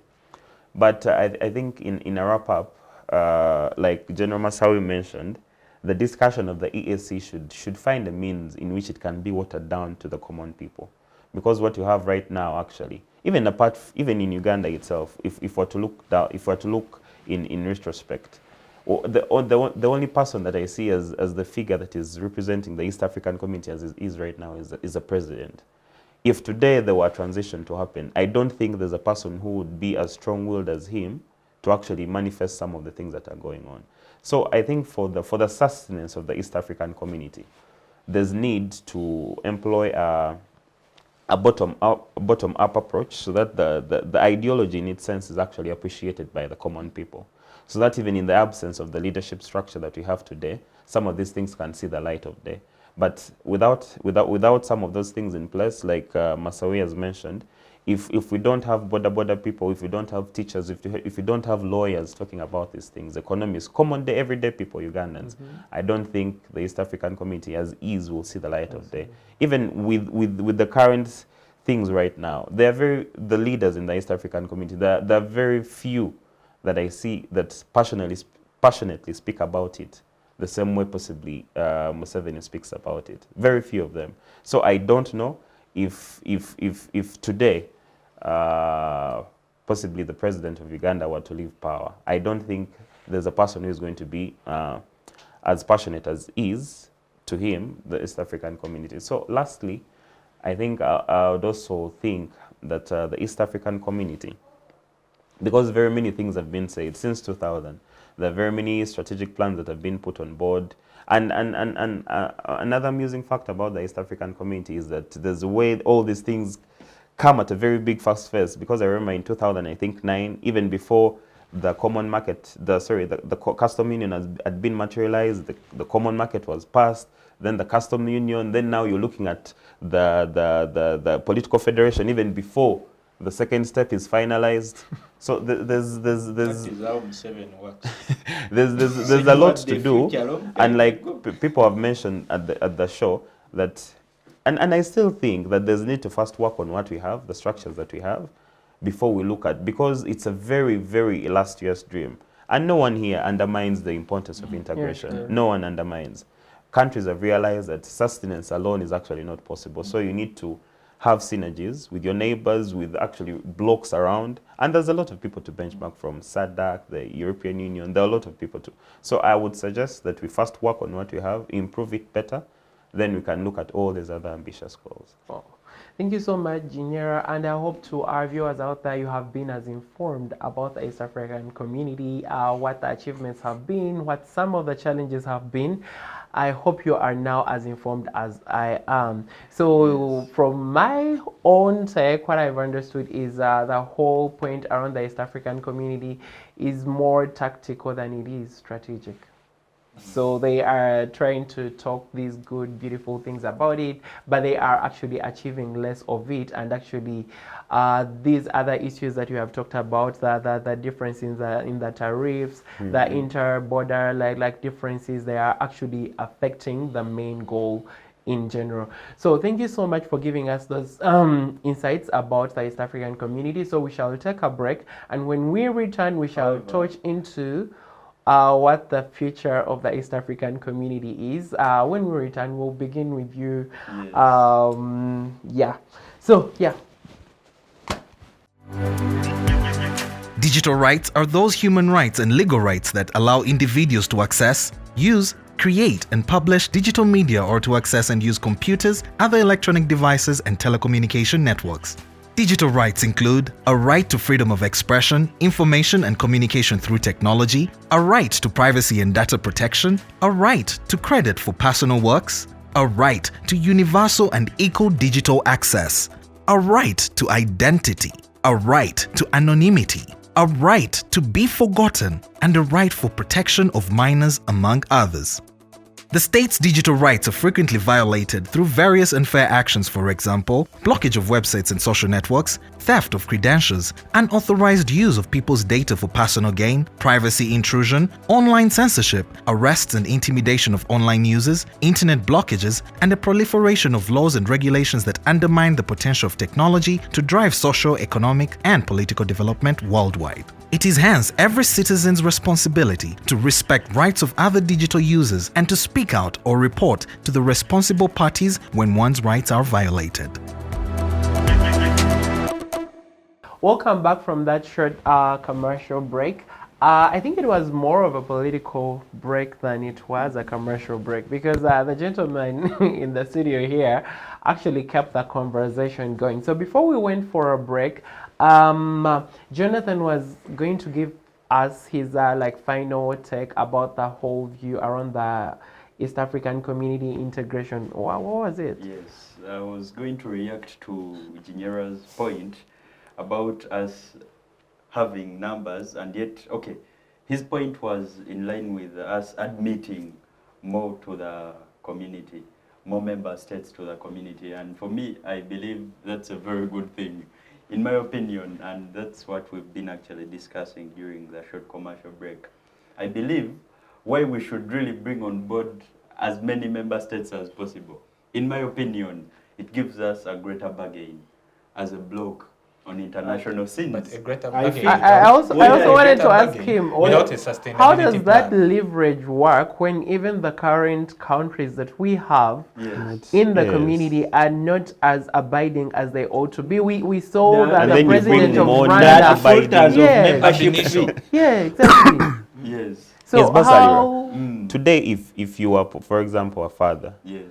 But I think in a wrap-up, like General Masawi mentioned, the discussion of the EAC should find a means in which it can be watered down to the common people. Because what you have right now, actually, even in Uganda itself, if we're to look in retrospect, the only person that I see as the figure that is representing the East African community as is right now is the president. If today there were a transition to happen, I don't think there's a person who would be as strong-willed as him to actually manifest some of the things that are going on. So I think for the sustenance of the East African community, there's need to employ a bottom-up approach, so that the ideology in its sense is actually appreciated by the common people. So that even in the absence of the leadership structure that we have today, some of these things can see the light of day. But without some of those things in place, like Masawi has mentioned, if we don't have border people, if we don't have teachers, if we don't have lawyers talking about these things, economists, common day, everyday people, Ugandans, I don't think the East African community as is will see the light of day. Even with the current things right now, the leaders in the East African community, there are very few that I see that passionately speak about it the same way possibly Museveni speaks about it. Very few of them. So I don't know if today possibly the president of Uganda were to leave power, I don't think there's a person who is going to be as passionate as is to him, the East African community. So lastly, I think I would also think that the East African community, because very many things have been said since 2000, there are very many strategic plans that have been put on board. And another amusing fact about the East African community is that there's a way all these things come at a very big fast phase, because I remember in 2009, even before the common market, the custom union had been materialized, the common market was passed, then the custom union, then now you're looking at the political federation even before the second step is finalized. So there's That is how M7 works. there's a lot to do, and like people have mentioned at the show that, and I still think that there's need to first work on what we have, the structures that we have, before we look at, because it's a very, very illustrious dream, and no one here undermines the importance of integration. Yeah, sure. No one undermines. Countries have realized that sustenance alone is actually not possible, so you need to have synergies with your neighbors, with actually blocks around. And there's a lot of people to benchmark from, SADC, the European Union, there are a lot of people to. So I would suggest that we first work on what we have, improve it better, then we can look at all these other ambitious goals. Oh, thank you so much, Ginyera, and I hope to our viewers out there you have been as informed about the East African community, what the achievements have been, what some of the challenges have been. I hope you are now as informed as I am. So from my own take, what I've understood is the whole point around the East African community is more tactical than it is strategic. So they are trying to talk these good, beautiful things about it, but they are actually achieving less of it. And actually, these other issues that you have talked about, the difference in the tariffs, the inter-border like differences, they are actually affecting the main goal in general. So thank you so much for giving us those insights about the East African community. So we shall take a break, and when we return, we shall touch into what the future of the East African community is. When we return, we'll begin with you. Yes. Digital rights are those human rights and legal rights that allow individuals to access, use, create and publish digital media, or to access and use computers, other electronic devices and telecommunication networks. Digital rights include a right to freedom of expression, information and communication through technology, a right to privacy and data protection, a right to credit for personal works, a right to universal and equal digital access, a right to identity, a right to anonymity, a right to be forgotten, and a right for protection of minors, among others. The state's digital rights are frequently violated through various unfair actions, for example, blockage of websites and social networks, theft of credentials, unauthorized use of people's data for personal gain, privacy intrusion, online censorship, arrests and intimidation of online users, internet blockages, and the proliferation of laws and regulations that undermine the potential of technology to drive social, economic, and political development worldwide. It is hence every citizen's responsibility to respect rights of other digital users and to speak out or report to the responsible parties when one's rights are violated. Welcome back from that short commercial break. I think it was more of a political break than it was a commercial break, because the gentleman in the studio here actually kept the conversation going. So before we went for a break, Jonathan was going to give us his final take about the whole view around the East African community integration. What was it? Yes, I was going to react to Ginyera's point about us having numbers, and yet, okay, his point was in line with us admitting more to the community, more member states to the community, and for me, I believe that's a very good thing, in my opinion, and that's what we've been actually discussing during the short commercial break. I believe why we should really bring on board as many member states as possible. In my opinion, it gives us a greater bargain as a bloc on international scenes. But a greater I bargain. also wanted to ask him, without a sustainability how does that plan. leverage work when even the current countries that we have Yes. in the Yes. community are not as abiding as they ought to be? We saw that And the then you president bring of more Rwanda. non-abiding Filters of Yes. membership Definition. fee. Yeah, exactly. Yes. So Yes, Basari, how? Today, if you are, for example, a father, Yes.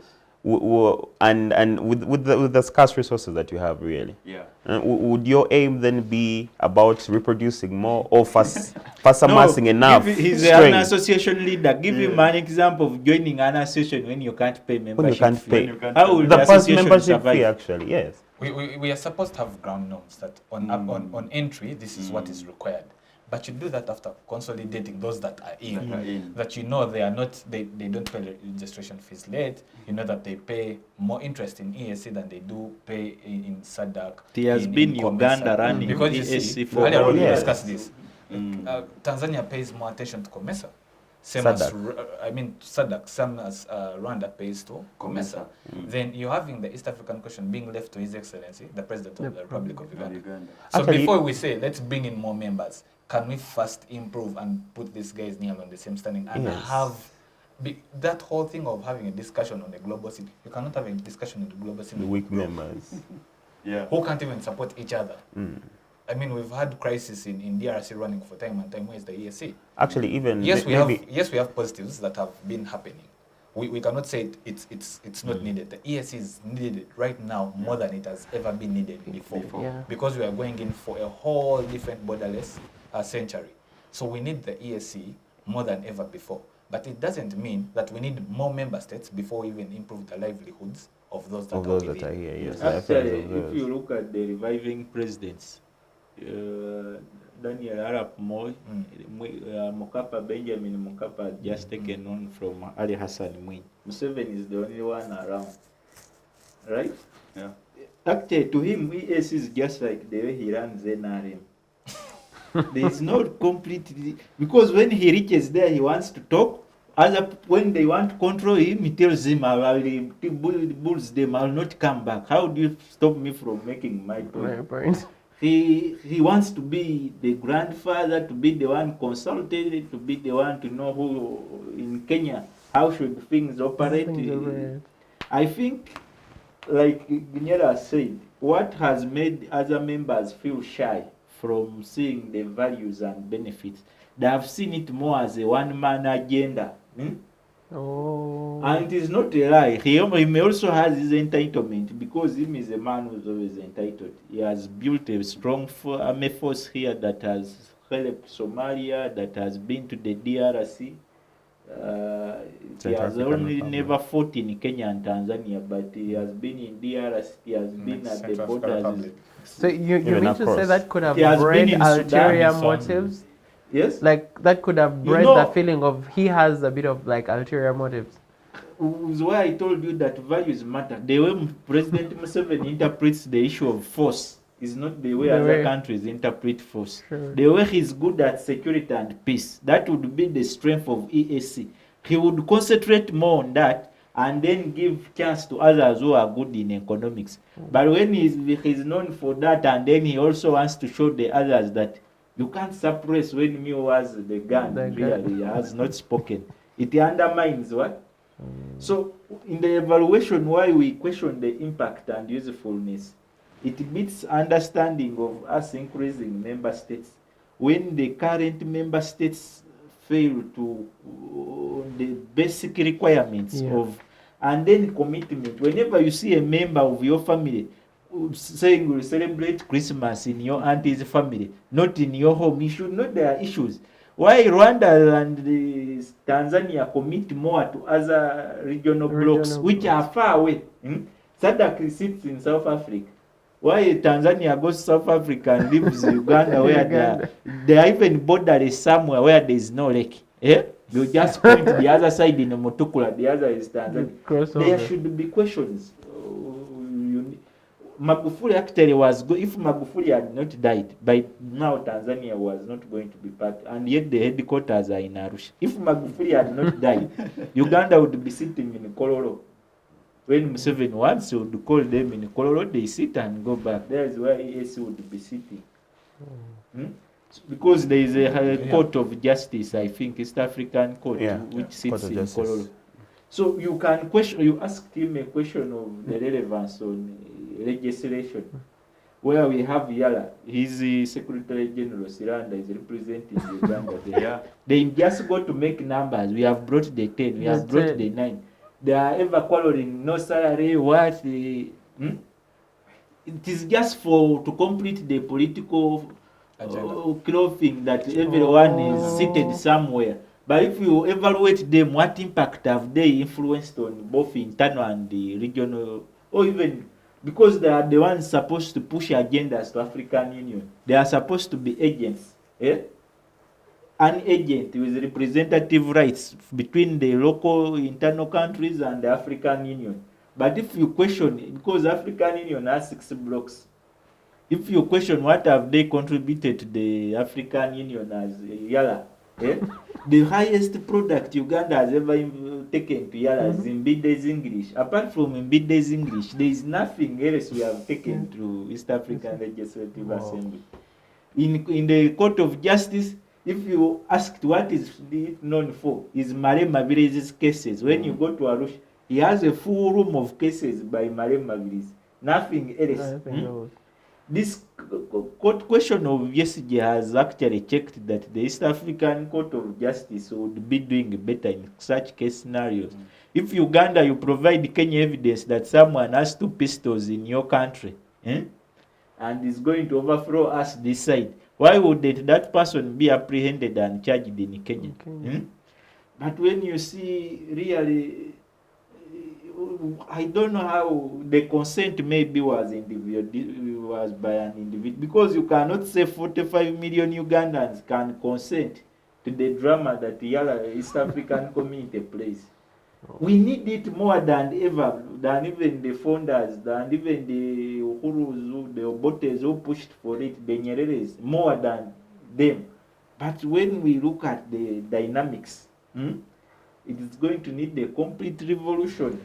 and with the scarce resources that you have, really, Yeah. would your aim then be about reproducing more, or first amassing enough He's an strength association leader. Give him an example of joining an association when you can't pay membership when you can't fee. pay? you can't How will The the first association membership survive? fee, actually, yes. We are supposed to have ground norms that on entry, this is what is required. But you do that after consolidating those that are in, that you know they don't pay registration fees late. You know that they pay more interest in EAC than they do pay in SADC. There has been Uganda running because you EAC see, for earlier all we years. discussed this. Tanzania pays more attention to COMESA. Same as, SADC, same as Rwanda pays to COMESA. Then you're having the East African question being left to His Excellency, the President of the Republic of Uganda. So Actually, before we say, let's bring in more members, can we first improve and put these guys nearly on the same standing and have that whole thing of having a discussion on a global scene? You cannot have a discussion on the global scene. The weak members. Who can't even support each other. I mean, we've had crisis in DRC running for time and time. Where's the EAC? Actually, even yes, we have positives that have been happening. We cannot say it's not needed. The EAC is needed right now more than it has ever been needed before. Because we are going in for a whole different borderless century. So we need the EAC more than ever before. But it doesn't mean that we need more member states before we even improve the livelihoods of those that are here. Yes. Actually, if you look at the reviving presidents, Daniel Arap Moi, Mokapa, Benjamin Mokapa just taken on from Ali Hassan Mwinyi. Museveni is the only one around, right? Yeah. Actually, to him, EAC is just like the way he runs NRM. There is not completely, because when he reaches there, he wants to talk. When they want to control him, he tells them, I will bulls them, I will not come back. How do you stop me from making my point? He wants to be the grandfather, to be the one consulted, to be the one to know who in Kenya, how should things operate. I think, like Ginyera said, what has made other members feel shy from seeing the values and benefits, they have seen it more as a one-man agenda. And it is not a lie. He may also has his entitlement, because him is a man who's always entitled. He has built a strong army force here that has helped Somalia, that has been to the DRC. He has only never fought in Kenya and Tanzania, but he has been in DRC, he has been at the borders. So you mean to say that could have has bred been in ulterior Sudan. motives? Yes? Like that could have bred know- the feeling of he has a bit of like ulterior motives. Is why I told you that values matter. The way President Museveni interprets the issue of force is not the way other countries interpret force. Sure. The way he's good at security and peace, that would be the strength of EAC. He would concentrate more on that and then give chance to others who are good in economics. But when he's known for that, and then he also wants to show the others that you can't suppress when me was the gun, really has not spoken. It undermines what? So in the evaluation, why we question the impact and usefulness, it beats understanding of us increasing member states. When the current member states fail to the basic requirements of, and then commitment. Whenever you see a member of your family saying we'll celebrate Christmas in your auntie's family, not in your home, you should know there are issues. Why Rwanda and Tanzania commit more to other regional blocks which are far away? SADC sits in South Africa. Why Tanzania goes to South Africa and leaves Uganda where they are even borderless somewhere where there is no lake? You just point the other side in Mutukula, the other is Tanzania. There should be questions. Magufuli actually was good. If Magufuli had not died, by now Tanzania was not going to be part, and yet the headquarters are in Arusha. If Magufuli had not died, Uganda would be sitting in Kololo. When Museveni wants, he would call them in Kololo, they sit and go back. That is where EAC would be sitting. Because there is a court of justice, I think, East African court, which sits in Kololo. So you can question, you asked him a question of the relevance on legislation, where we have Yala, he's the Secretary General, Siranda is representing Uganda. They just go to make numbers. We have brought the 10, we have brought the 9. They are ever quarreling, no salary, what? It is just to complete the political clothing that everyone is seated somewhere. But if you evaluate them, what impact have they influenced on both internal and the regional, or even because they are the ones supposed to push agendas to African Union. They are supposed to be agents. an agent with representative rights between the local internal countries and the African Union. But if you question, because African Union has 6 blocks, if you question what have they contributed to the African Union as Yala, the highest product Uganda has ever taken to Yala is Mbidez English. Apart from Mbidez English, there is nothing else we have taken to East African Legislative Assembly. In the Court of Justice, if you asked what is it known for, is Mare Mabire's cases. When you go to Arusha, he has a full room of cases by Mare Mabires. Nothing else. This court question of EAC has actually checked that the East African Court of Justice would be doing better in such case scenarios. If Uganda, you provide Kenya evidence that someone has 2 pistols in your country, and is going to overthrow us this side, why would that person be apprehended and charged in Kenya? But when you see really, I don't know how the consent maybe was by an individual, because you cannot say 45 million Ugandans can consent to the drama that the East African community plays. We need it more than ever, than even the founders, than even the Uhurus, the Obotes who pushed for it, the Nyereres, more than them. But when we look at the dynamics, it is going to need a complete revolution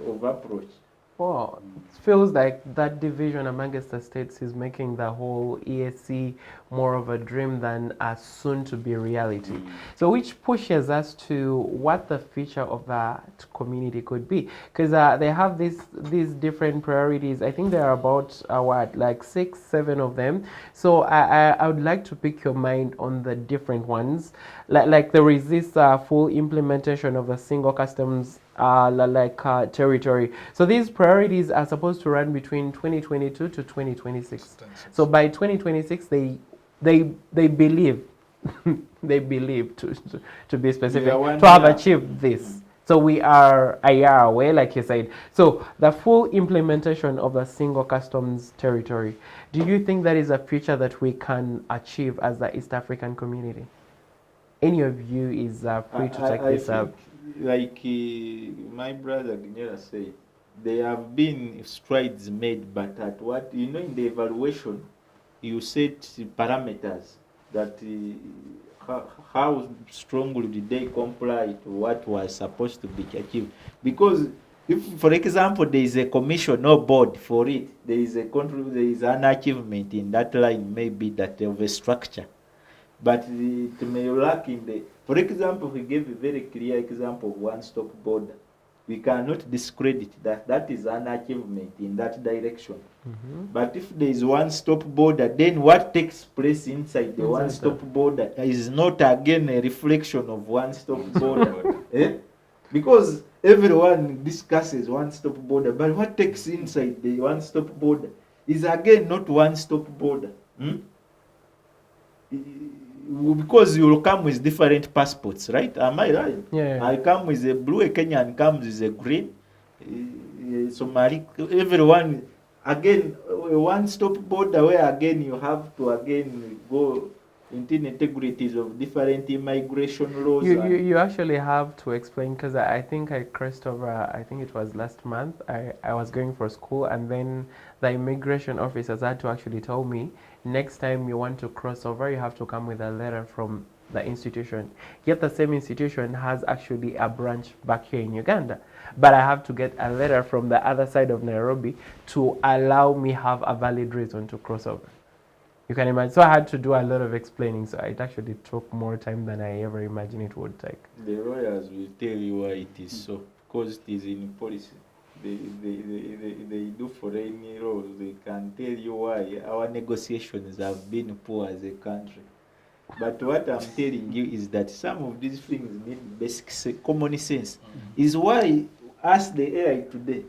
of approach. Well, it feels like that division amongst the states is making the whole EAC more of a dream than a soon-to-be reality. So which pushes us to what the future of that community could be. Because they have these different priorities. I think there are about, like 6, 7 of them. So I would like to pick your mind on the different ones. Like there is this full implementation of the single customs territory. So these priorities are supposed to run between 2022 to 2026. So by 2026, they believe they believe to be specific to have achieved this. So we are a year away, like you said. So the full implementation of the single customs territory. Do you think that is a future that we can achieve as the East African community? In your view, is free to take this up. Like my brother Ginyera said, there have been strides made, but at what, in the evaluation, you set parameters that how strongly did they comply to what was supposed to be achieved. Because if, for example, there is a commission or board for it, there is an achievement in that line, maybe that of a structure. But it may lack in the, for example, we gave a very clear example of one-stop border. We cannot discredit that. That is an achievement in that direction. But if there is one-stop border, then what takes place inside the one-stop border is not again a reflection of one-stop border. Because everyone discusses one-stop border, but what takes inside the one-stop border is again not one-stop border. Because you will come with different passports, right? Am I right? Yeah. I come with a blue, a Kenyan comes with a green, Somali, everyone, again, a one-stop border where again you have to again go into integrities of different immigration laws. You actually have to explain, because I think I crossed over, I think it was last month, I was going for school, and then the immigration officers had to actually tell me, next time you want to cross over, you have to come with a letter from the institution. Yet the same institution has actually a branch back here in Uganda. But I have to get a letter from the other side of Nairobi to allow me have a valid reason to cross over. You can imagine. So I had to do a lot of explaining. So it actually took more time than I ever imagined it would take. The lawyers will tell you why it is so. Because it is in policy. They do foreign laws. They can tell you why our negotiations have been poor as a country. But what I'm telling you is that some of these things need basic common sense. Is why, as the AI today,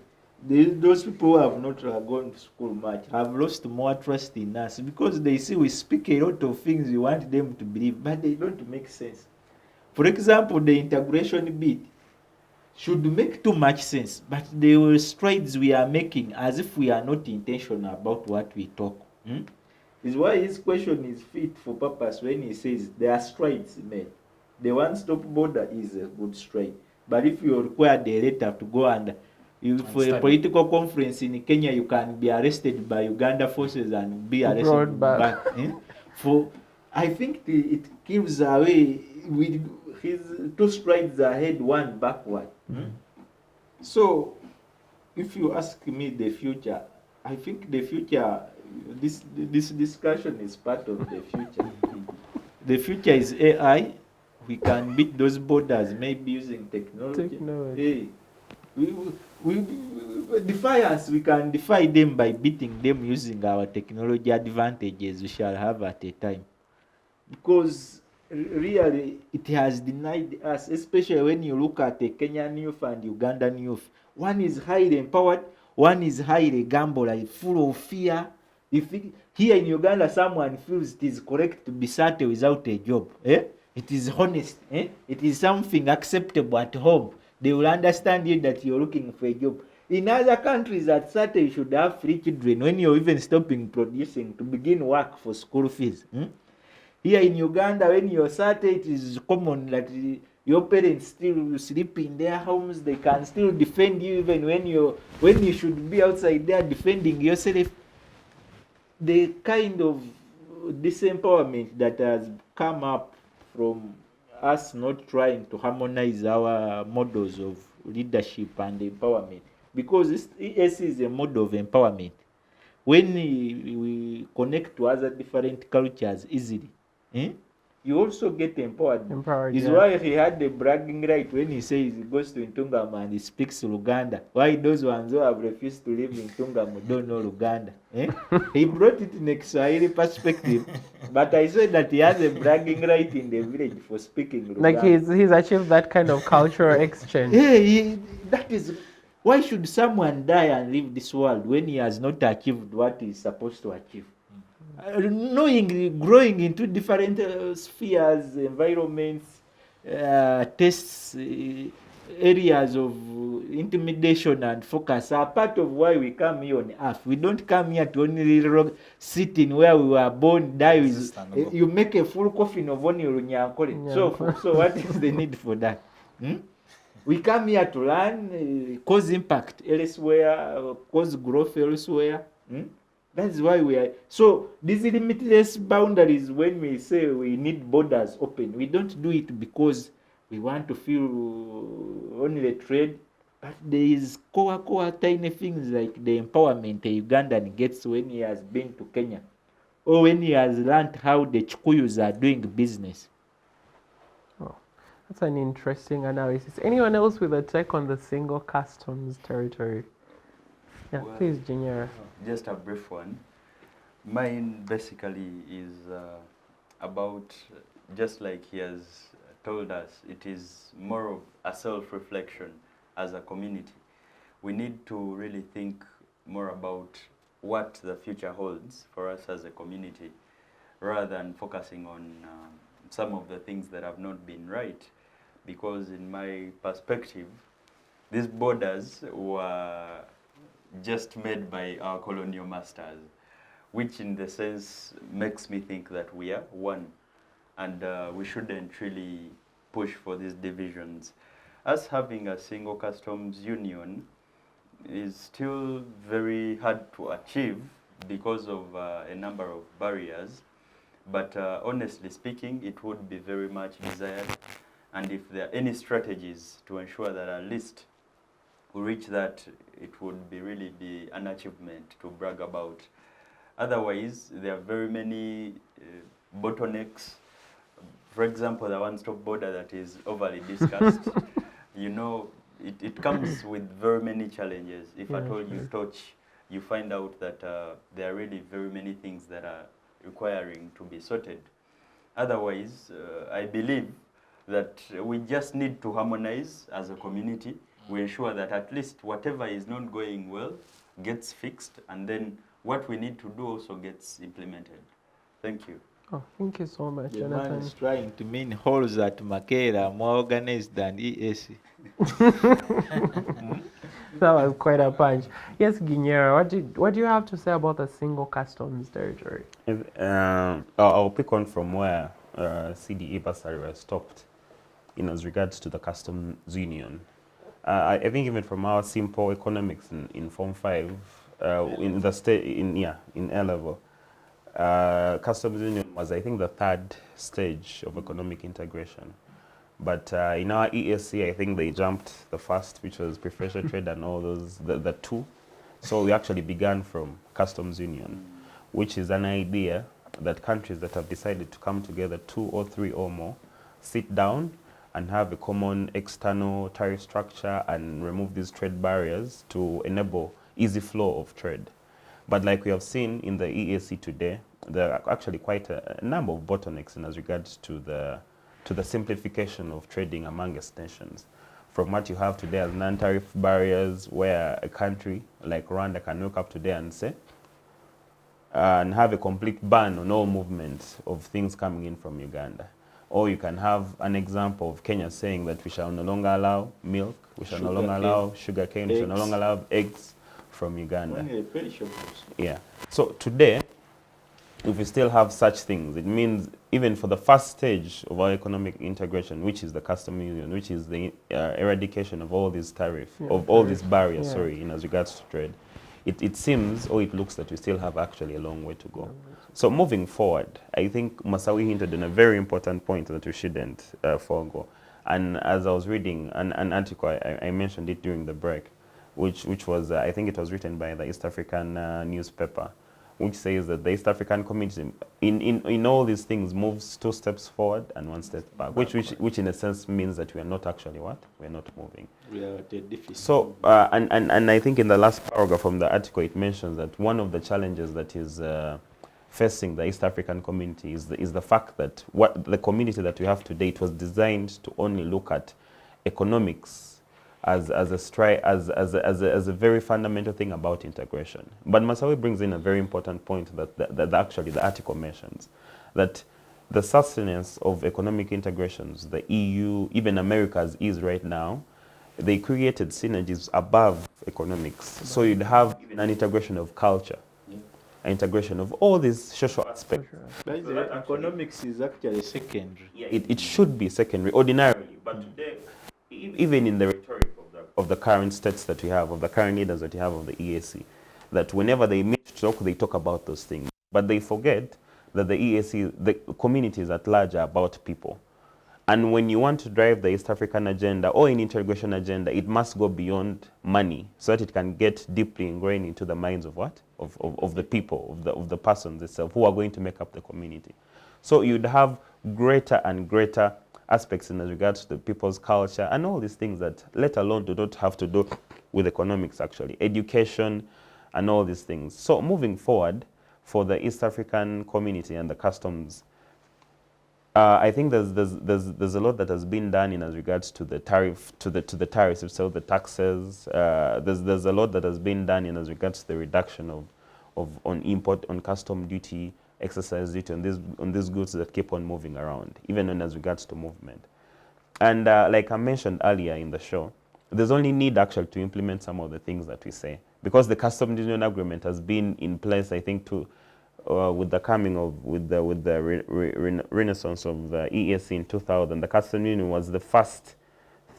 those people who have not gone to school much have lost more trust in us, because they see we speak a lot of things we want them to believe, but they don't make sense. For example, the integration bit should make too much sense, but the strides we are making as if we are not intentional about what we talk. Is why his question is fit for purpose when he says there are strides made. The one-stop border is a good stride. But if you require the letter to go and for a political conference in Kenya, you can be arrested by Uganda forces and be arrested Brought back. For I think it gives away with his 2 strides ahead, 1 backward. So, if you ask me the future, I think the future, this discussion is part of the future. The future is AI. We can beat those borders maybe using technology. Hey, we defy us. We can defy them by beating them using our technology advantages we shall have at a time. Because really it has denied us, especially when you look at the Kenyan youth and Ugandan youth. One is highly empowered, one is highly gamble, like full of fear. If here in Uganda someone feels it is correct to be sat without a job, it is honest, it is something acceptable at home, they will understand you that you're looking for a job. In other countries at Sate you should have 3 children when you're even stopping producing to begin work for school fees. Here in Uganda, when you're certain, it is common that your parents still sleep in their homes. They can still defend you even when you should be outside there defending yourself. The kind of disempowerment that has come up from us not trying to harmonize our models of leadership and empowerment, because this EAC is a model of empowerment. When we connect to other different cultures easily, you also get empowered. Is why he had the bragging right when he says he goes to Ntungamo and he speaks Luganda. Why those ones who have refused to live in Ntungamo don't know Luganda? He brought it in a Kiswahili perspective, but I said that he has a bragging right in the village for speaking Luganda. Like he's achieved that kind of cultural exchange. That is, why should someone die and leave this world when he has not achieved what he's supposed to achieve? Knowing, growing into different spheres, environments, tests, areas of intimidation and focus are part of why we come here on earth. We don't come here to only sit in where we were born, die with. You make a full coffin of only Runyankole. So what is the need for that? We come here to learn, cause impact elsewhere, cause growth elsewhere. That's why we are. So these limitless boundaries, when we say we need borders open, we don't do it because we want to feel only trade, but there is core tiny things like the empowerment a Ugandan gets when he has been to Kenya, or when he has learned how the Chikuyus are doing business. Oh, that's an interesting analysis. Anyone else with a take on the single customs territory? Yeah, well, please, Junior. Just a brief one. Mine basically is about, just like he has told us, it is more of a self-reflection as a community. We need to really think more about what the future holds for us as a community, rather than focusing on some of the things that have not been right. Because in my perspective, these borders were just made by our colonial masters, which in the sense makes me think that we are one, and we shouldn't really push for these divisions. Us having a single customs union is still very hard to achieve because of a number of barriers, but honestly speaking, it would be very much desired, and if there are any strategies to ensure that at least we reach that, it would really be an achievement to brag about. Otherwise, there are very many bottlenecks. For example, the one-stop border that is overly discussed, you know, it comes with very many challenges. If at all you touch, you find out that there are really very many things that are requiring to be sorted. Otherwise, I believe that we just need to harmonize as a community. We ensure that at least whatever is not going well gets fixed, and then what we need to do also gets implemented. Thank you. Oh, thank you so much, The Jonathan. man is trying to mean halls at Makera are more organized than EAC. That was quite a punch. Yes, Guinera, what do you have to say about the single customs territory? I'll pick on from where CDE bursary was stopped as regards to the customs union. I think even from our simple economics in Form 5, in the in A level, customs union was, I think, the third stage of economic integration. But in our EAC, I think they jumped the first, which was preferential trade and all those, the two. So we actually began from customs union, which is an idea that countries that have decided to come together, 2 or 3 or more, sit down and have a common external tariff structure and remove these trade barriers to enable easy flow of trade. But like we have seen in the EAC today, there are actually quite a number of bottlenecks as regards to the simplification of trading amongst nations. From what you have today as non-tariff barriers, where a country like Rwanda can wake up today and say, and have a complete ban on all movement of things coming in from Uganda. Or you can have an example of Kenya saying that we shall no longer allow milk, we shall no longer allow sugar cane, we shall no longer allow eggs from Uganda. Yeah. So today, if we still have such things, it means even for the first stage of our economic integration, which is the customs union, which is the eradication of all these all these barriers, in as regards to trade, it seems, or it looks that we still have actually a long way to go. So moving forward, I think Masawi hinted on a very important point that we shouldn't forego. And as I was reading an article, I mentioned it during the break, which was, I think it was written by the East African newspaper, which says that the East African community, in all these things, moves 2 steps forward and 1 step back, which in a sense means that we are not actually what? We are not moving. We are at a deficit. So, and I think in the last paragraph from the article, it mentions that one of the challenges that is facing the East African community is the fact that the community that we have today, it was designed to only look at economics as a very fundamental thing about integration. But Masawi brings in a very important point that actually the article mentions, that the sustenance of economic integrations, the EU, even America's is right now, they created synergies above economics. So you'd have an integration of culture, an integration of all these social aspects. By the way, economics is actually secondary. Yeah, it should be secondary ordinarily, but today, even in the rhetoric of the current states that we have, of the current leaders that we have of the EAC, that whenever they meet to talk, they talk about those things. But they forget that the EAC, the communities at large, are about people. And when you want to drive the East African agenda or an integration agenda, it must go beyond money so that it can get deeply ingrained into the minds of what? Of the people, of the persons itself who are going to make up the community. So you'd have greater and greater aspects in regards to the people's culture and all these things that, let alone, do not have to do with economics, actually. Education and all these things. So moving forward, for the East African community and the customs, I think there's a lot that has been done in as regards to the tariff, to the tariffs itself, the taxes. There's a lot that has been done in as regards to the reduction on import, on custom duty, excise duty on these goods that keep on moving around, even in as regards to movement. And like I mentioned earlier in the show, there's only need actually to implement some of the things that we say, because the customs union agreement has been in place, I think, with the coming of, with the renaissance of the EAC in 2000. The customs union was the first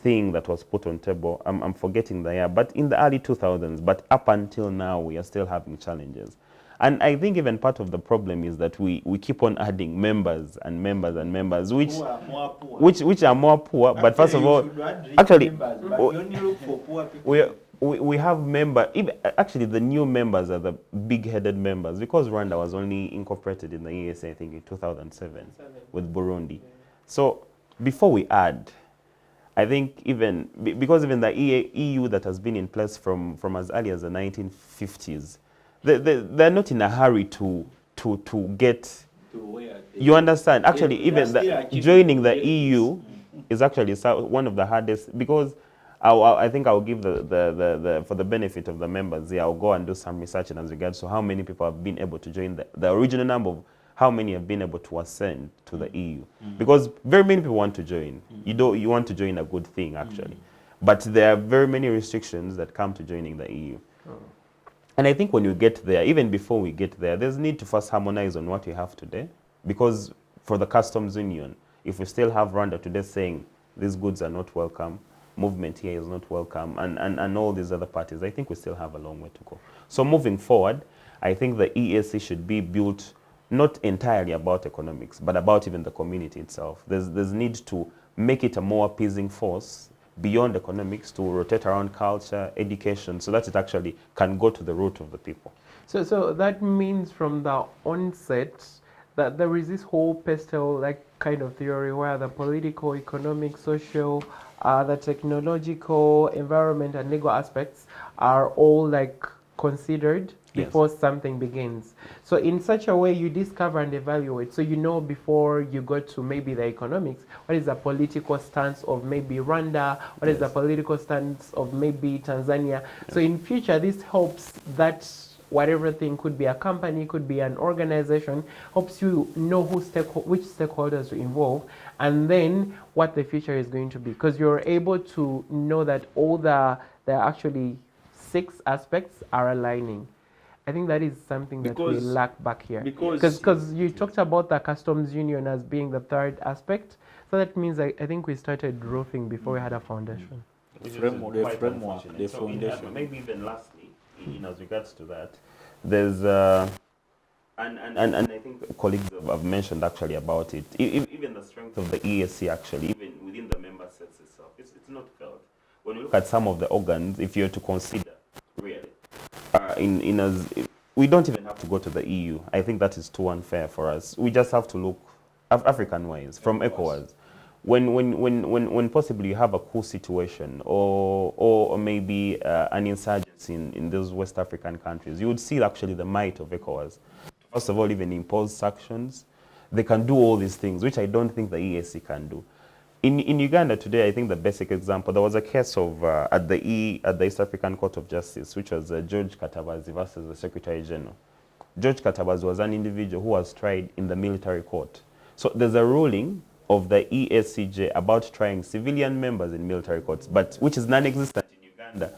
thing that was put on table. I'm forgetting the year, but in the early 2000s. But up until now, we are still having challenges. And I think even part of the problem is that we keep on adding members and members and members, which are more poor. But first of all, actually, we have members. Actually, the new members are the big-headed members, because Rwanda was only incorporated in the EAC, I think, in 2007 with Burundi. So before we add, I think because even the EU that has been in place from as early as the 1950s, they're not in a hurry to get to where you understand. Actually, even joining the EU is actually one of the hardest, because I think I'll give for the benefit of the members here, I'll go and do some research in as regards to how many people have been able to join the original number of how many have been able to ascend to the EU. Because very many people want to join. You want to join a good thing, actually. But there are very many restrictions that come to joining the EU. And I think when you get there, even before we get there, there's need to first harmonize on what we have today. Because for the customs union, if we still have Rwanda today saying these goods are not welcome, movement here is not welcome, and all these other parties, I think we still have a long way to go. So moving forward, I think the EAC should be built not entirely about economics, but about even the community itself. There's need to make it a more appeasing force beyond economics, to rotate around culture, education, so that it actually can go to the root of the people. So that means from the onset that there is this whole pestle like kind of theory where the political, economic, social, the technological, environment and legal aspects are all like considered before something begins. So in such a way you discover and evaluate. So you know before you go to maybe the economics, what is the political stance of maybe Rwanda, what is the political stance of maybe Tanzania. So in future this helps that whatever thing, could be a company, could be an organization, helps you know which stakeholders to involve, and then what the future is going to be. Because you're able to know that all the actually 6 aspects are aligning. I think that is something that we lack back here. Because you talked about the customs union as being the 3rd aspect. So that means I think we started roofing before we had a foundation. The framework, the foundation. Maybe even lastly, as regards to that, there's and I think colleagues have mentioned actually about it. Even the strength of the EAC actually, even within the member states itself, it's not felt. When you look at some of the organs, if you're to consider really, we don't even have to go to the EU. I think that is too unfair for us. We just have to look African-wise, from ECOWAS. When possibly you have a coup situation or maybe an insurgency in those West African countries, you would see actually the might of ECOWAS. First of all, even impose sanctions. They can do all these things, which I don't think the EAC can do. In Uganda today, I think the basic example, there was a case of at the East African Court of Justice, which was George Katabazi versus the Secretary General. George Katabazi was an individual who was tried in the military court. So there's a ruling of the EACJ about trying civilian members in military courts, but which is non-existent in Uganda,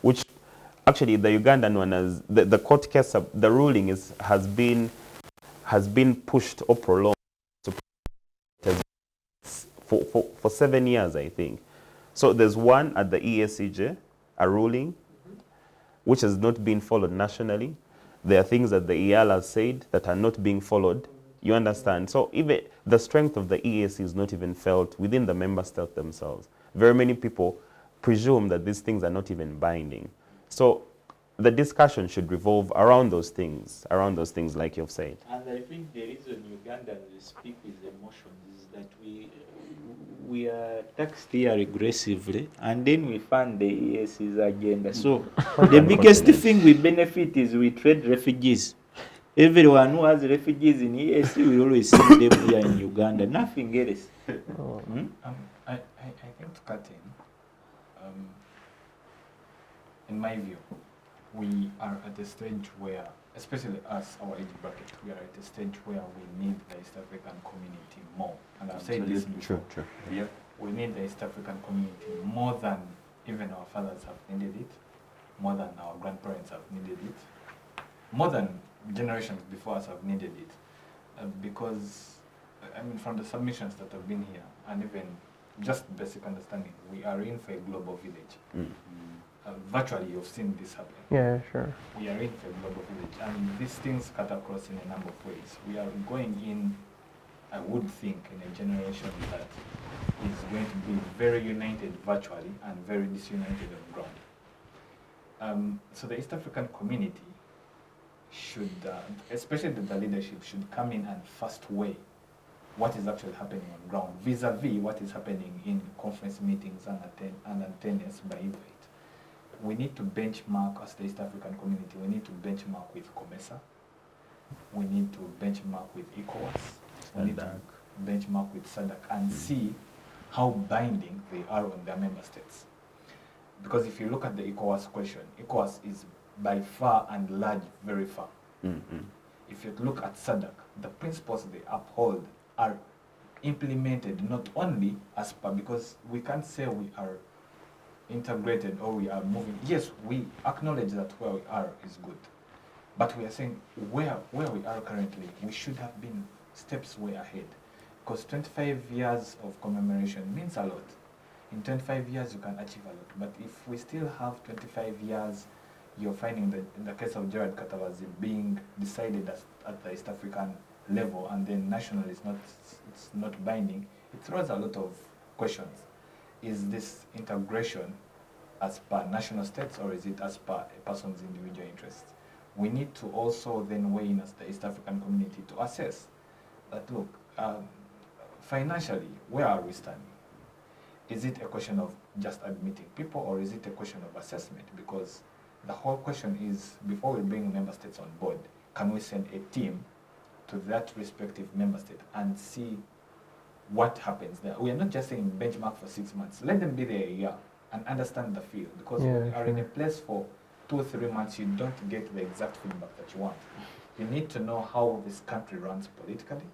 which actually the Ugandan one has, the court case, the ruling has been pushed or prolonged for 7 years, I think. So there's one at the EACJ, a ruling, which has not been followed nationally. There are things that the EAL has said that are not being followed. You understand? So even the strength of the EAC is not even felt within the member states themselves. Very many people presume that these things are not even binding. So the discussion should revolve around those things like you've said. And I think the reason Ugandans speak with emotion is that we are taxed here aggressively, and then we fund the EAC's agenda. So the biggest thing we benefit is we trade refugees. Everyone who has refugees in EAC will always send them here in Uganda. Nothing else. I think to cut in my view, we are at a stage where, especially us, our age bracket, we are at a stage where we need the East African community more. And I've said this before. True. Yeah. We need the East African community more than even our fathers have needed it, more than our grandparents have needed it, more than generations before us have needed it. Because, I mean, from the submissions that have been here, and even just basic understanding, we are in for a global village. Virtually, you've seen this happen. Yeah, sure. We are in for a global village, and these things cut across in a number of ways. We are going in, I would think, in a generation that is going to be very united virtually and very disunited on ground. So the East African community should, especially the leadership, should come in and first weigh what is actually happening on ground vis-a-vis what is happening in conference meetings and attendance by invite. We need to benchmark as the East African community. We need to benchmark with COMESA. We need to benchmark with ECOWAS. We need to benchmark with SADC and see how binding they are on their member states. Because if you look at the ECOWAS question, ECOWAS is by far and large very far. If you look at SADC, the principles they uphold are implemented not only as per, because we can't say we are integrated or we are moving. Yes, we acknowledge that where we are is good, but we are saying where we are currently, we should have been steps way ahead, because 25 years of commemoration means a lot. In 25 years, you can achieve a lot. But if we still have 25 years, you're finding that in the case of Gerard Katabazi being decided at the East African level, and then national is not binding, it throws a lot of questions. Is this integration as per national states, or is it as per a person's individual interests? We need to also then weigh in as the East African community to assess that, look, financially, where are we standing? Is it a question of just admitting people, or is it a question of assessment? Because the whole question is, before we bring member states on board, can we send a team to that respective member state and see what happens there? We are not just saying benchmark for 6 months. Let them be there a year and understand the field. Because when you are in a place for 2 or 3 months, you don't get the exact feedback that you want. You need to know how this country runs politically.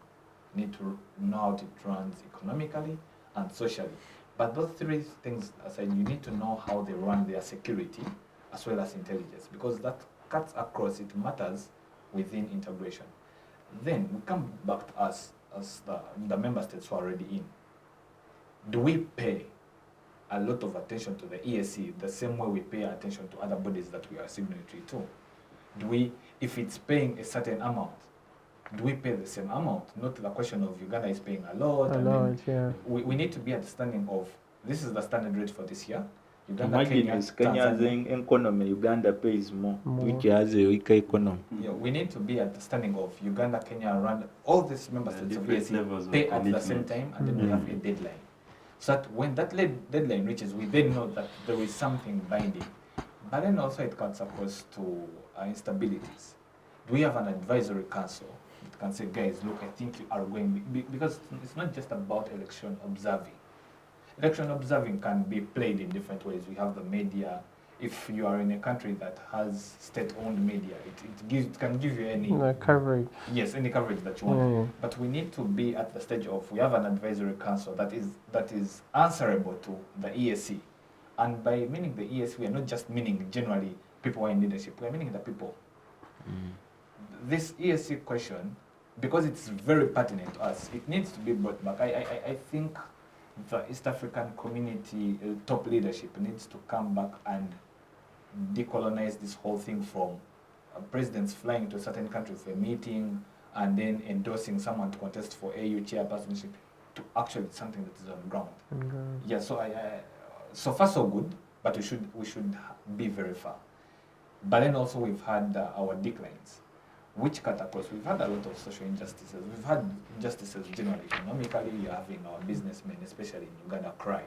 You need to know how it runs economically and socially. But those three things aside, you need to know how they run their security as well as intelligence, because that cuts across, it matters within integration. Then we come back to us as the member states who are already in. Do we pay a lot of attention to the EAC the same way we pay attention to other bodies that we are signatory to? Do we, if it's paying a certain amount, do we pay the same amount? Not the question of Uganda is paying a lot. We need to be understanding of, this is the standard rate for this year. Uganda, Kenya's economy, Uganda pays more, which has a weaker economy. Yeah, we need to be understanding of Uganda, Kenya, Rwanda, all these member states of EAC pay at the same time, and then we have a deadline. So that when that deadline reaches, we then know that there is something binding. But then also it cuts across to instabilities. Do we have an advisory council that can say, guys, look, I think you are going, because it's not just about election observing. Election observing can be played in different ways. We have the media. If you are in a country that has state-owned media, it can give you any coverage. Yes, any coverage that you want. But we need to be at the stage of, we have an advisory council that is answerable to the EAC. And by meaning the EAC, we are not just meaning generally people who are in leadership. We are meaning the people. This EAC question, because it's very pertinent to us, it needs to be brought back. I think the East African community top leadership needs to come back and decolonize this whole thing from presidents flying to a certain country for a meeting and then endorsing someone to contest for AU chairpersonship to actually something that is on the ground. Yeah, so far so good, but we should be very far. But then also we've had our declines, which cut across. We've had a lot of social injustices. We've had injustices generally economically. You're having our businessmen, especially in Uganda, cry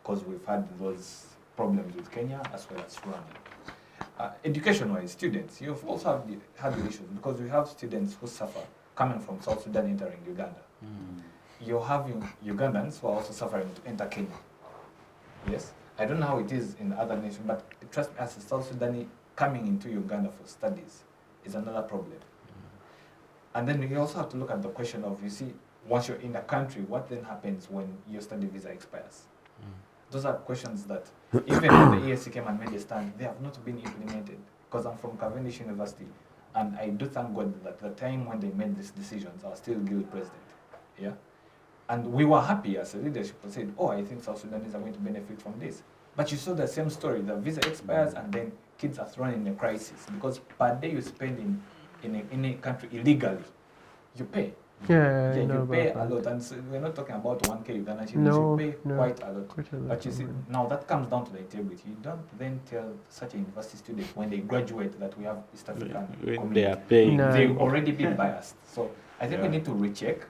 because we've had those problems with Kenya as well as Rwanda. Education-wise, students, you've also had the issues because we have students who suffer coming from South Sudan entering Uganda. You're having Ugandans who are also suffering to enter Kenya. Yes, I don't know how it is in other nations, but trust me, as a South Sudanese coming into Uganda for studies is another problem. And then you also have to look at the question of, you see, once you're in a country, what then happens when your study visa expires? Those are questions that, even when the EAC came and made a stand, they have not been implemented. Because I'm from Cavendish University, and I do thank God that the time when they made these decisions, I was still guild president. Yeah? And we were happy as a leadership. We said, oh, I think South Sudanese are going to benefit from this. But you saw the same story. The visa expires, and then kids are thrown in a crisis. Because per day you spend in a country illegally, you pay. You pay a lot. And so we're not talking about 1K Uganda shillings. You pay quite a lot. But you see, now that comes down to the integrity. You don't then tell such a university student when they graduate that we have East African community. They are paying. They already be biased. So I think we need to recheck,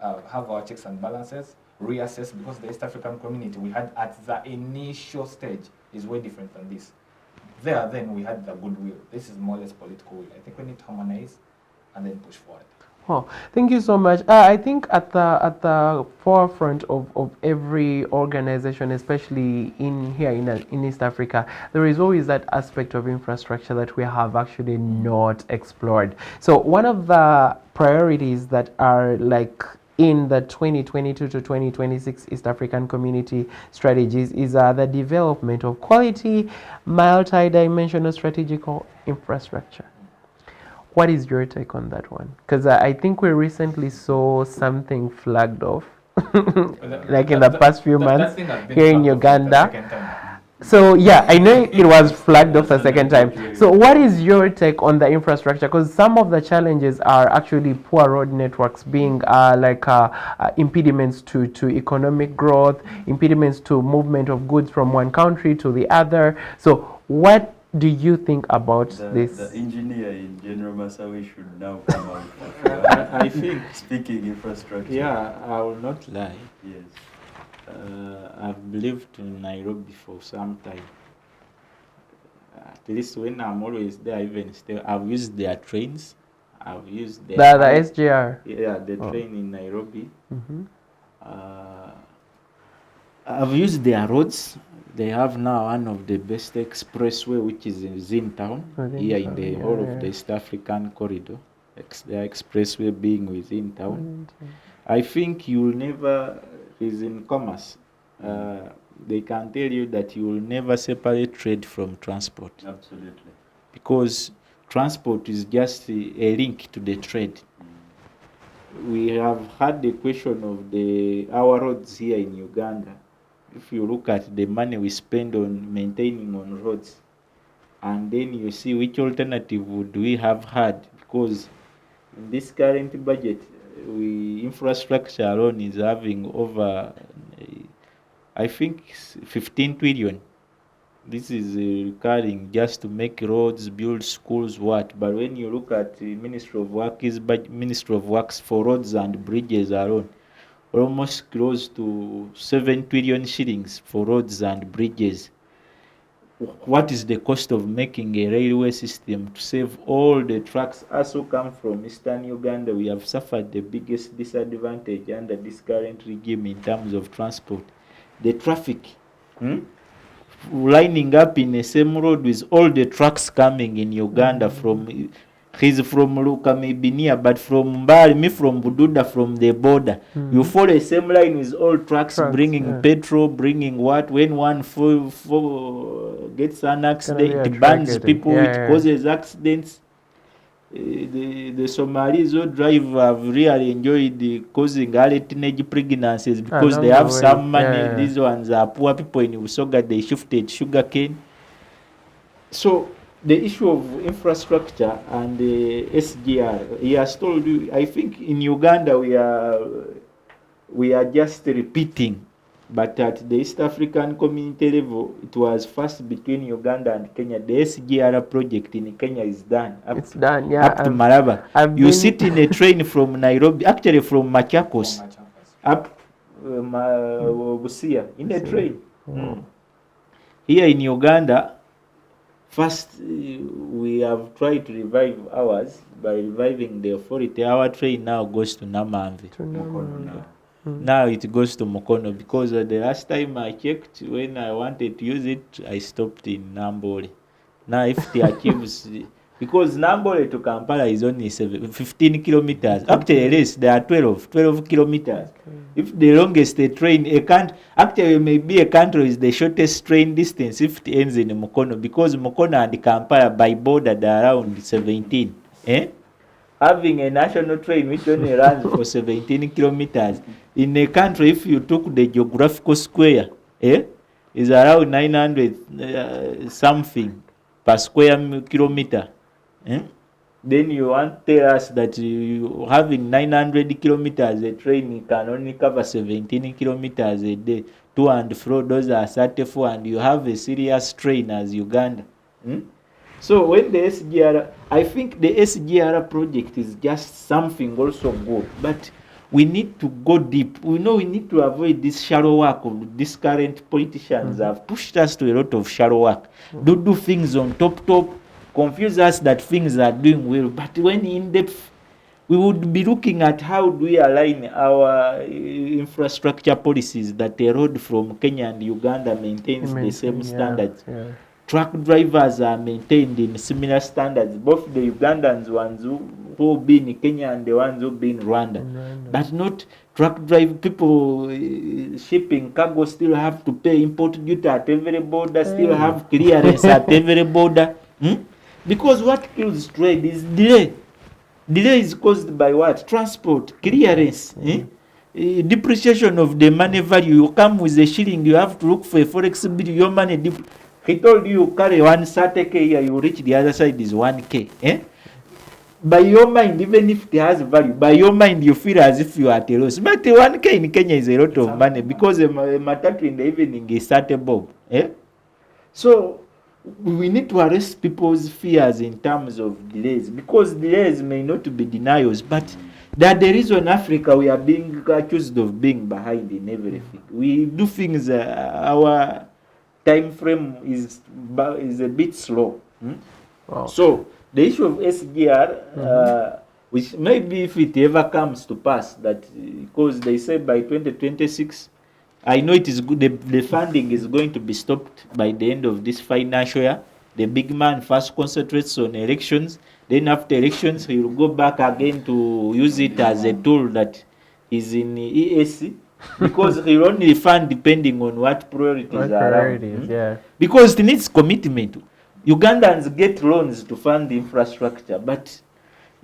have our checks and balances, reassess, because the East African community we had at the initial stage is way different than this. There, then we had the goodwill. This is more or less political will. I think we need to harmonize and then push forward. Oh, thank you so much. I think at the forefront of every organization, especially in East Africa, there is always that aspect of infrastructure that we have actually not explored. So one of the priorities that are like in the 2022 to 2026 East African Community Strategies is the development of quality multi-dimensional strategical infrastructure. What is your take on that one? Because I think we recently saw something flagged off, like in the past few months here in Uganda. So yeah, I know it was flagged off the second time. So what is your take on the infrastructure? Because some of the challenges are actually poor road networks being impediments to economic growth, impediments to movement of goods from one country to the other. So what do you think about this? The engineer in General Masawi should now come out. I think Speaking infrastructure. yeah, I will not lie. Yes. I've lived in Nairobi for some time. At least when I'm always there, even still, I've used their trains. I've used The SGR. Yeah, the train in Nairobi. Mm-hmm. I've used their roads. They have now one of the best expressway, which is in Zin town, here in the whole of the East African corridor. The expressway being within town. I think you will never, is in commerce. They can tell you that you will never separate trade from transport. Absolutely. Because transport is just a link to the trade. We have had the question of our roads here in Uganda. If you look at the money we spend on maintaining on roads, and then you see which alternative would we have had, because in this current budget, infrastructure alone is having over, I think, 15 trillion. This is recurring just to make roads, build schools, what? But when you look at the Ministry of Works for roads and bridges alone, almost close to 7 trillion shillings for roads and bridges. What is the cost of making a railway system to save all the trucks? Us who come from Eastern Uganda, we have suffered the biggest disadvantage under this current regime in terms of transport. The traffic, lining up in the same road with all the trucks coming in Uganda from... He's from Lukamibinia, but from Mbali, me from Bududa, from the border. You follow the same line with all trucks bringing petrol, bringing what? When one gets an accident, it burns people, it causes accidents. The Somalis who drive have really enjoyed causing early teenage pregnancies because they have some money. These ones are poor people in Usoga, they shifted sugarcane. So, the issue of infrastructure and the SGR, he has told you, I think in Uganda we are just repeating, but at the East African community level, it was first between Uganda and Kenya. The SGR project in Kenya is done. Up to Malaba. You sit in a train from Nairobi, actually from Machakos, up Busia, in a train. Here in Uganda, first, we have tried to revive ours by reviving the authority. Our train now goes to Namanvi. Now it goes to Mukono because the last time I checked, when I wanted to use it, I stopped in Nambole. Now if it achieves, because Nambole to Kampala is only 15 kilometers. Actually, less, there are 12 kilometers. If the longest train, actually maybe a country is the shortest train distance if it ends in Mukono, because Mukono and Kampala by border they are around 17. Having a national train which only runs for 17 kilometers, in a country, if you took the geographical square, is around 900 something per square kilometer. Then you want to tell us that you having 900 kilometers, a train can only cover 17 kilometers a day, to and fro, those are 34, and you have a serious train as Uganda. So when the SGR, I think the SGR project is just something also good, but we need to go deep. We know we need to avoid this shallow work of these current politicians have pushed us to a lot of shallow work. Do things on top, confuse us that things are doing well, but when in depth, we would be looking at how do we align our infrastructure policies that a road from Kenya and Uganda maintains the same standards. Truck drivers are maintained in similar standards. Both the Ugandans ones who be in Kenya and the ones who be in Rwanda. But not truck drive people shipping cargo still have to pay import duty at every border, still have clearance at every border. Because what kills trade is delay. Delay is caused by what? Transport, clearance, depreciation of the money value. You come with a shilling, you have to look for a forex bill, your money. He told you carry 130K here, you reach the other side is 1K. By your mind, even if it has value, by your mind you feel as if you are at a loss. But 1K in Kenya is a lot of money because a matatu in the evening is 30 bob. So we need to arrest people's fears in terms of delays, because delays may not be denials, but that the reason Africa we are being accused of being behind in everything. We do things, our time frame is a bit slow. Wow. So the issue of SGR, which maybe if it ever comes to pass, that because they say by 2026, I know it is good. The funding is going to be stopped by the end of this financial year. The big man first concentrates on elections. Then after elections, he will go back again to use it as a tool that is in EAC, because he will only fund depending on what priorities are around. Yeah. Because it needs commitment. Ugandans get loans to fund the infrastructure, but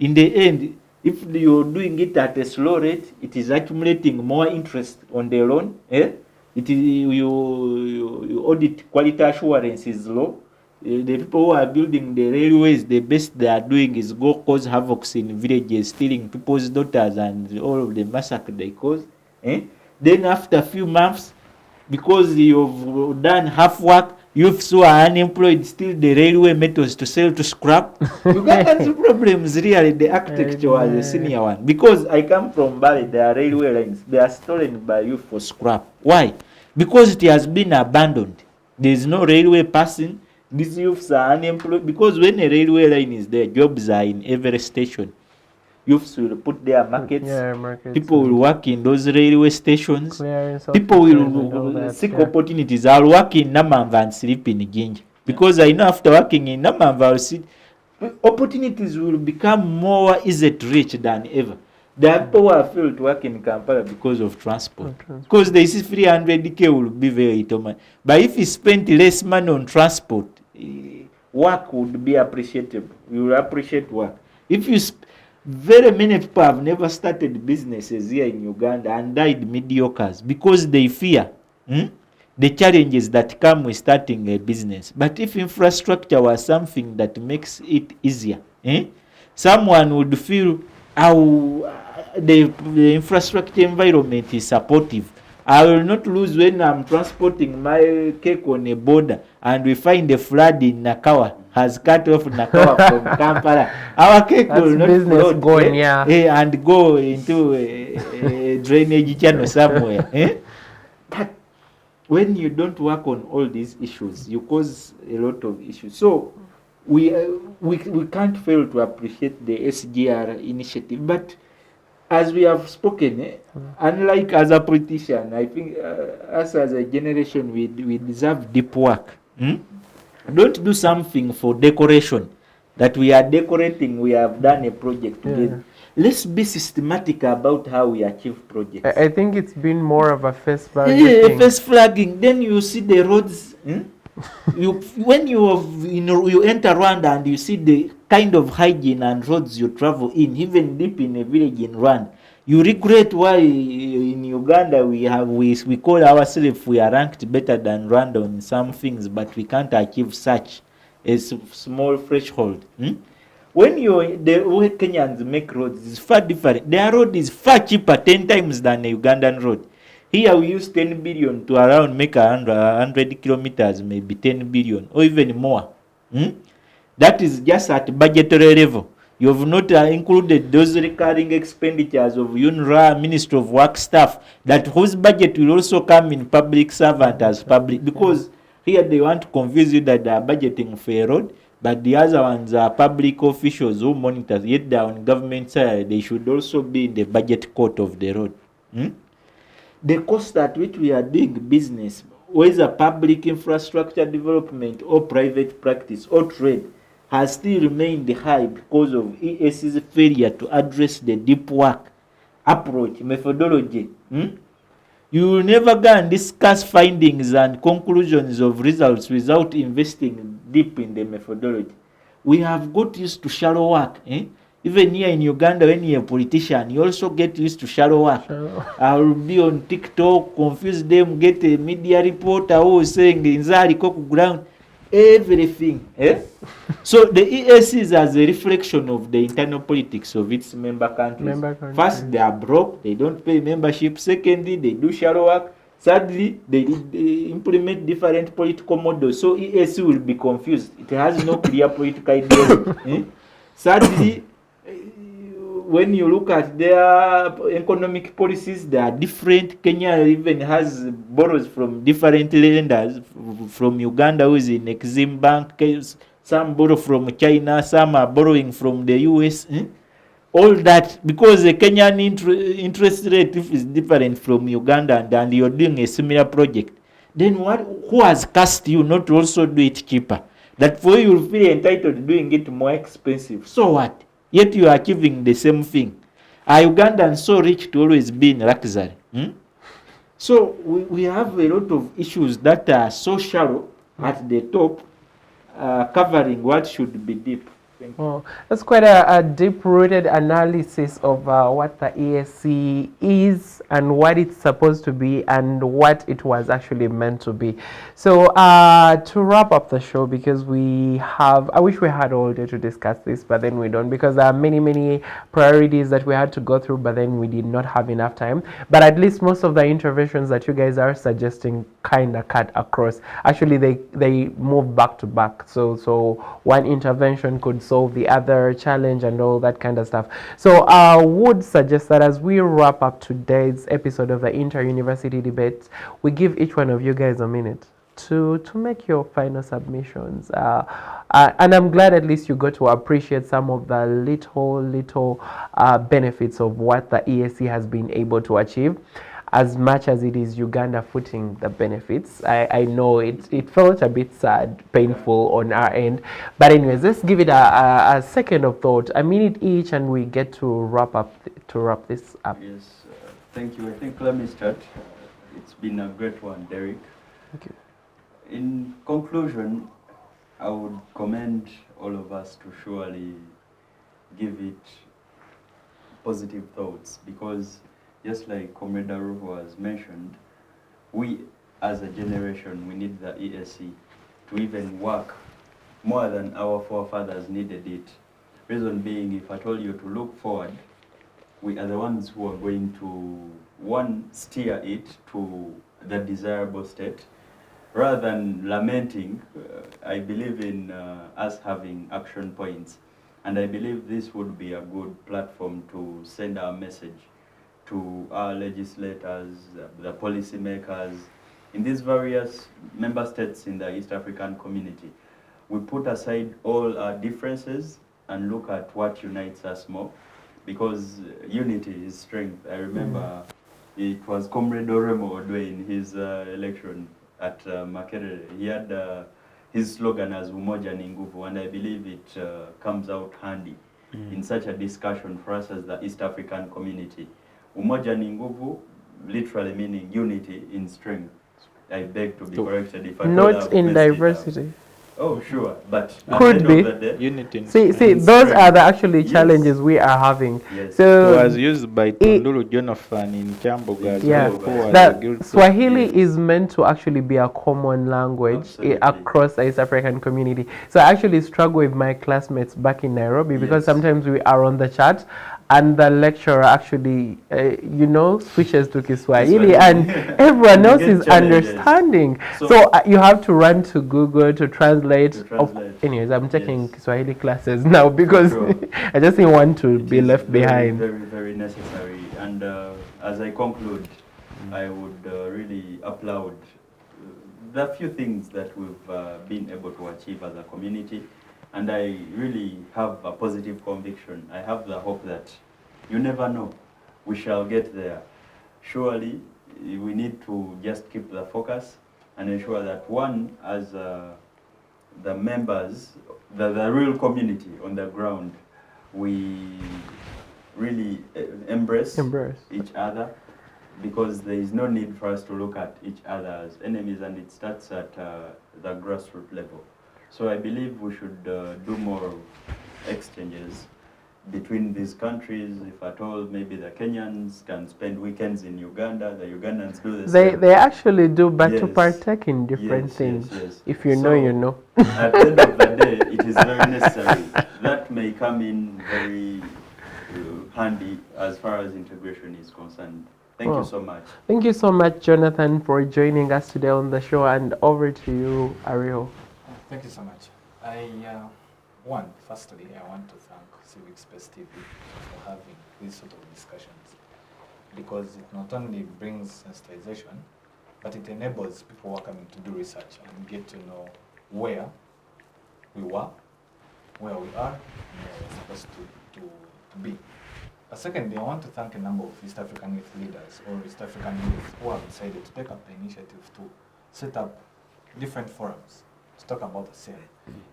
in the end, if you're doing it at a slow rate, it is accumulating more interest on the loan. It is you audit quality assurance is low. The people who are building the railways, the best they are doing is go cause havoc in villages, stealing people's daughters and all of the massacre they cause. Then after a few months, because you've done half work, youths who are unemployed, still the railway metals to sell to scrap. Uganda's problems really, the architecture was a senior one. Because I come from Bali, there are railway lines. They are stolen by youth for scrap. Why? Because it has been abandoned. There is no railway passing. These youths are unemployed. Because when a railway line is there, jobs are in every station. Youths will put their markets. People will work in those railway stations. People will seek opportunities. I'll work in Namamba and sleep in Ginja. Because I know after working in Namamba, I'll see opportunities will become more easy to reach than ever. There are people who are failed to work in Kampala because of transport. Because they see 300K will be very little. But if you spend less money on transport, work would be appreciable. You will appreciate work. If you very many people have never started businesses here in Uganda and died mediocres because they fear the challenges that come with starting a business. But if infrastructure was something that makes it easier, someone would feel how the infrastructure environment is supportive. I will not lose when I'm transporting my cake on a border and we find a flood in Nakawa has cut off Nakawa from Kampala. Our cake will not float going, and go into a drainage channel somewhere. But when you don't work on all these issues, you cause a lot of issues. So we can't fail to appreciate the SGR initiative. But as we have spoken, unlike as a politician, I think us as a generation, we deserve deep work. Don't do something for decoration. That we are decorating, we have done a project together. Let's be systematic about how we achieve projects. I think it's been more of a face flagging. Face flagging. Then you see the roads. When you enter Rwanda and you see the kind of hygiene and roads you travel in, even deep in a village in Rwanda, you regret why in Uganda we call ourselves, we are ranked better than Rwanda on some things, but we can't achieve such a small threshold. When the way Kenyans make roads is far different. Their road is far cheaper, 10 times than a Ugandan road. Here we use 10 billion to around make 100 kilometers, maybe 10 billion or even more. That is just at budgetary level. You have not included those recurring expenditures of UNRWA, Ministry of Work staff, that whose budget will also come in public servant as public, because here they want to confuse you that they are budgeting for a road, but the other ones are public officials who monitor, yet they are on government side. They should also be in the budget court of the road. The cost at which we are doing business, whether public infrastructure development or private practice or trade, has still remained high because of EAC's failure to address the deep work, approach, methodology. You will never go and discuss findings and conclusions of results without investing deep in the methodology. We have got used to shallow work. Even here in Uganda, when you're a politician, you also get used to shallow work. I'll be on TikTok, confuse them, get a media reporter who is saying Inzali Koku ground, everything. So the EAC is as a reflection of the internal politics of its member countries. First, they are broke, they don't pay membership. Secondly, they do shallow work. Thirdly, they implement different political models. So EAC will be confused. It has no clear political ideology. Thirdly, when you look at their economic policies, they are different. Kenya even has borrows from different lenders, from Uganda, who is in Exim Bank. Some borrow from China, some are borrowing from the US. All that because the Kenyan interest rate is different from Uganda, and you're doing a similar project. Then who has cast you not to also do it cheaper? That for you will feel entitled to doing it more expensive. So what? Yet you are achieving the same thing. Are Ugandans so rich to always be in luxury? So we have a lot of issues that are so shallow at the top, covering what should be deep. Oh, that's quite a deep-rooted analysis of what the EAC is and what it's supposed to be and what it was actually meant to be. So to wrap up the show, because I wish we had all day to discuss this, but then we don't, because there are many priorities that we had to go through, but then we did not have enough time. But at least most of the interventions that you guys are suggesting kind of cut across. Actually, they move back to back. So one intervention could solve the other challenge and all that kind of stuff. So I would suggest that as we wrap up today's episode of the Inter-University Debates, we give each one of you guys a minute to make your final submissions. And I'm glad at least you got to appreciate some of the little benefits of what the EAC has been able to achieve. As much as it is Uganda footing the benefits, I know it felt a bit sad, painful on our end. But anyways, let's give it a second of thought, a minute each, and we get to wrap this up. Yes, thank you. I think let me start. It's been a great one, Derek. Thank you. In conclusion, I would commend all of us to surely give it positive thoughts, because just like Comrade Aruho has mentioned, we as a generation, we need the EAC to even work more than our forefathers needed it. Reason being, if I told you to look forward, we are the ones who are going to, one, steer it to the desirable state. Rather than lamenting, I believe in us having action points. And I believe this would be a good platform to send our message to our legislators, the policymakers, in these various member states in the East African community. We put aside all our differences and look at what unites us more, because unity is strength. I remember it was Comrade Oremo Odwe in his election at Makerere. He had his slogan as Umoja ni Nguvu, and I believe it comes out handy in such a discussion for us as the East African community. Umoja ni Nguvu, literally meaning unity in strength. I beg to be corrected if I not in diversity. Oh, sure, but could be unity. See, those are the actually challenges we are having. Yes. So it was used by Tunduru Jonathan in Chamboga. Yeah, that Swahili is meant to actually be a common language across the East African community. So I actually struggle with my classmates back in Nairobi because sometimes we are on the chat and the lecturer actually, switches to Kiswahili and everyone else is understanding. So you have to run to Google to translate. Anyways, I'm taking Kiswahili classes now because I just didn't want to be left behind. Very, very necessary. And as I conclude, I would really applaud the few things that we've been able to achieve as a community. And I really have a positive conviction. I have the hope that you never know, we shall get there. Surely, we need to just keep the focus and ensure that one, as the members, the real community on the ground, we really embrace each other, because there is no need for us to look at each other as enemies, and it starts at the grassroots level. So I believe we should do more exchanges between these countries. If at all, maybe the Kenyans can spend weekends in Uganda, the Ugandans do the same. They actually do, but to Yes. partake in different Yes, things. yes. If you know, So, you know. At the end of the day, it is very necessary. That may come in very handy as far as integration is concerned. Thank you so much. Thank you so much, Jonathan, for joining us today on the show, and over to you, Ariel. Thank you so much. Firstly, I want to thank Civic Space TV for having these sort of discussions, because it not only brings sensitization, but it enables people who are coming to do research and get to know where we were, where we are, and where we're supposed to be. Secondly, I want to thank a number of East African youth leaders or East African youth who have decided to take up the initiative to set up different forums to talk about the same.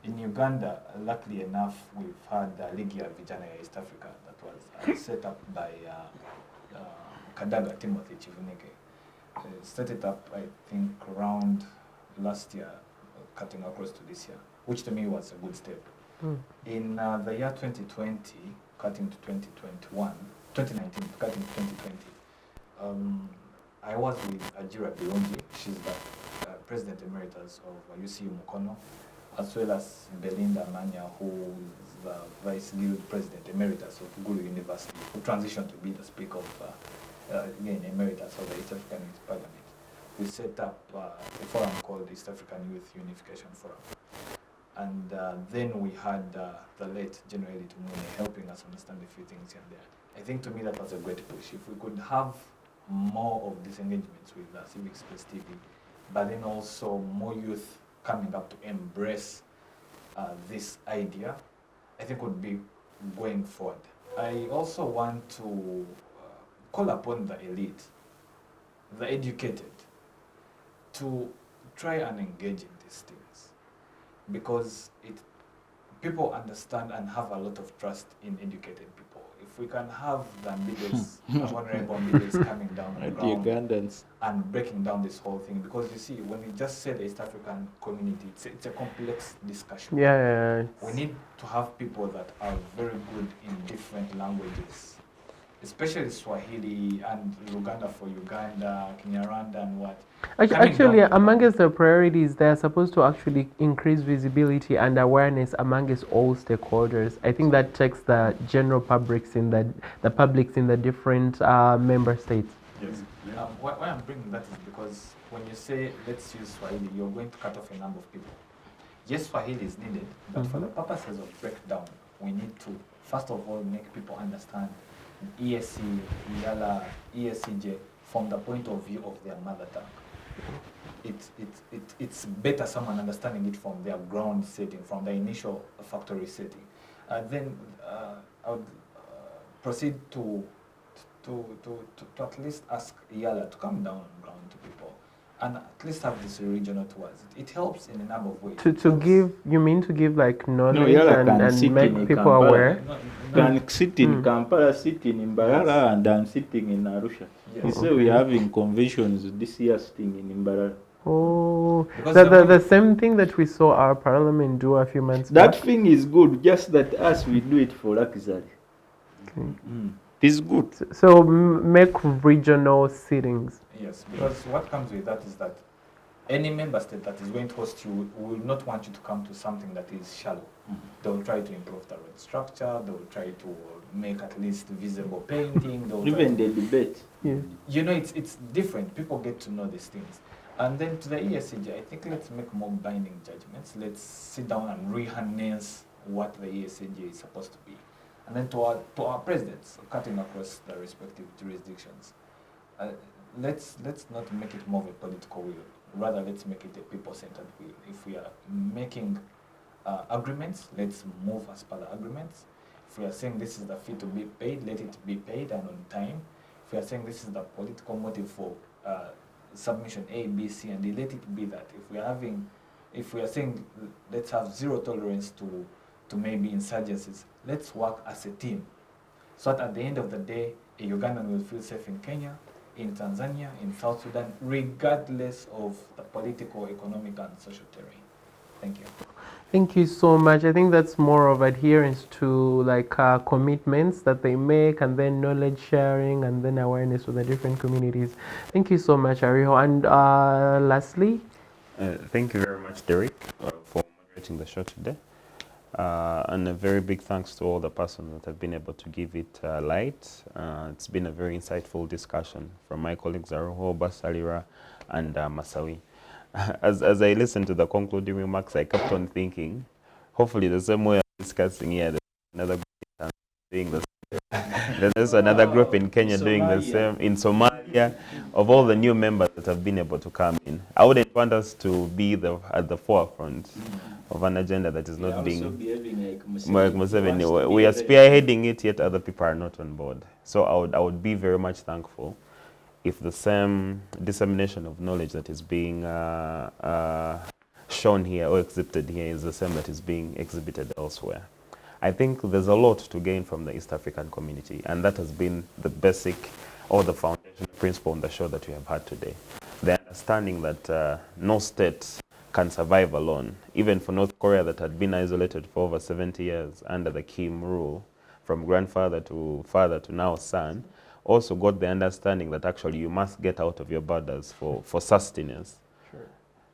In Uganda, luckily enough, we've had Ligia Vijana ya East Africa that was set up by Kadaga Timothy Chivunike. Set it up, I think, around last year, cutting across to this year, which to me was a good step. In the year 2020, cutting to 2021, 2019, cutting to 2020, I was with Ajira Birungi. She's the President Emeritus of UCU Mukono, as well as Belinda Manya, who is the Vice Guild President Emeritus of Gulu University, who transitioned to be the Speaker of, again, Emeritus of the East African Youth Parliament. We set up a forum called the East African Youth Unification Forum. And then we had the late General Tumune helping us understand a few things here and there. I think to me that was a great push. If we could have more of these engagements with Civic Space TV, but then also more youth coming up to embrace this idea, I think would be going forward. I also want to call upon the elite, the educated, to try and engage in these things, because people understand and have a lot of trust in educated people. If we can have the leaders, the honorable leaders coming down on the ground Ugandans and breaking down this whole thing, because you see, when we just say the East African community, it's a complex discussion. Yeah. We need to have people that are very good in different languages, especially Swahili and Luganda for Uganda, Kinyarwanda and what. Actually, amongst the priorities, they are supposed to actually increase visibility and awareness amongst all stakeholders. I think that checks the general publics in the publics in the different member states. Yes. Why I'm bringing that is because when you say let's use Swahili, you're going to cut off a number of people. Yes, Swahili is needed, but for the purposes of breakdown, we need to first of all make people understand EAC, Yala, EACJ from the point of view of their mother tongue. It's better someone understanding it from their ground setting, from the initial factory setting. Then I would proceed to at least ask Yala to come down on ground to people and at least have this regional tours. It helps in a number of ways. You mean to give like knowledge Yala and make people Kampala. aware? Can sit in Kampala, sitting in Mbarara, and I'm sitting in Arusha. Yes. You say we're having conventions this year sitting in Mbarara. Oh, Because the same thing that we saw our parliament do a few months That back. thing is good, just that us we do it for luxury. It is good. So make regional sittings. Yes, because what comes with that is that any member state that is going to host you will not want you to come to something that is shallow. They will try to improve the road structure, they will try to make at least visible painting. Even the debate. Yeah. You know, it's different. People get to know these things. And then to the EACJ, I think let's make more binding judgments. Let's sit down and reharness what the EACJ is supposed to be. And then to our presidents, cutting across the respective jurisdictions, let's not make it more of a political will. Rather, let's make it a people-centered will. If we are making agreements, let's move as per the agreements. If we are saying this is the fee to be paid, let it be paid and on time. If we are saying this is the political motive for submission A, B, C, and D, let it be that. If we are having if we are saying let's have zero tolerance to maybe insurgencies, let's work as a team. So that at the end of the day, a Ugandan will feel safe in Kenya, in Tanzania, in South Sudan, regardless of the political, economic, and social terrain. Thank you. Thank you so much. I think that's more of adherence to like commitments that they make, and then knowledge sharing, and then awareness with the different communities. Thank you so much, Ariho. And lastly, Thank you very much, Derek, for moderating the show today. And a very big thanks to all the persons that have been able to give it light. It's been a very insightful discussion from my colleagues Aroho, Basalira, and Masawi. As I listened to the concluding remarks, I kept on thinking, hopefully the same way I'm discussing here, there's another group doing the same. There's another group in Kenya doing the same, in Somalia, of all the new members that have been able to come in. I wouldn't want us to be at the forefront of an agenda that is not being like Museveni. We are spearheading it, yet other people are not on board. So I would be very much thankful if the same dissemination of knowledge that is being shown here or exhibited here is the same that is being exhibited elsewhere. I think there's a lot to gain from the East African community, and that has been the basic or the foundation principle on the show that we have had today. The understanding that no state can survive alone. Even for North Korea, that had been isolated for over 70 years under the Kim rule, from grandfather to father to now son, also got the understanding that actually you must get out of your borders for sustenance. sure.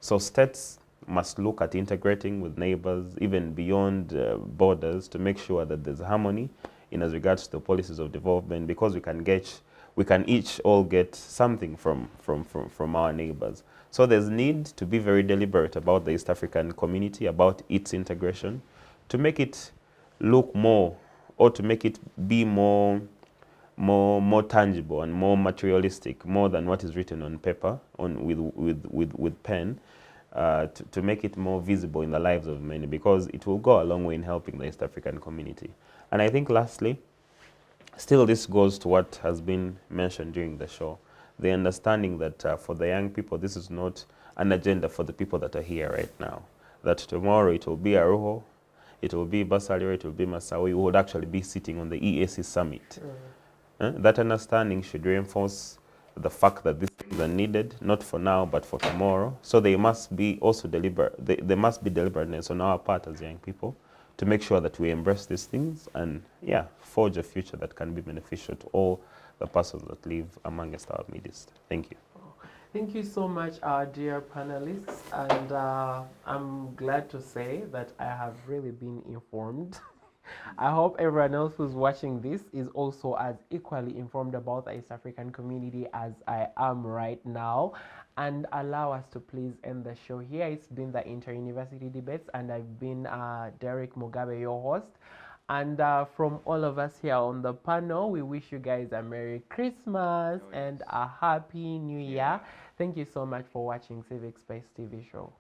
So states must look at integrating with neighbors, even beyond borders, to make sure that there's harmony in as regards to the policies of development, because we can each all get something from our neighbors. So there's need to be very deliberate about the East African community, about its integration, to make it look more, or to make it be more tangible and more materialistic, more than what is written on paper, with pen, to make it more visible in the lives of many, because it will go a long way in helping the East African community. And I think lastly, still this goes to what has been mentioned during the show, the understanding that for the young people, this is not an agenda for the people that are here right now. That tomorrow it will be Aruho, it will be Basalira, it will be Masawi, who would actually be sitting on the EAC summit. That understanding should reinforce the fact that these things are needed, not for now, but for tomorrow. So they must be also deliberate. There must be deliberateness on our part as young people to make sure that we embrace these things and, yeah, forge a future that can be beneficial to all the persons that live amongst our midst. Thank you. Thank you so much, our dear panelists, and I'm glad to say that I have really been informed. I hope everyone else who's watching this is also as equally informed about the East African community as I am right now. And allow us to please end the show here. It's been the Inter-University Debates, and I've been Derek Mugabe, your host. And from all of us here on the panel, we wish you guys a Merry Christmas and a Happy New Year. Thank you so much for watching Civic Space TV show.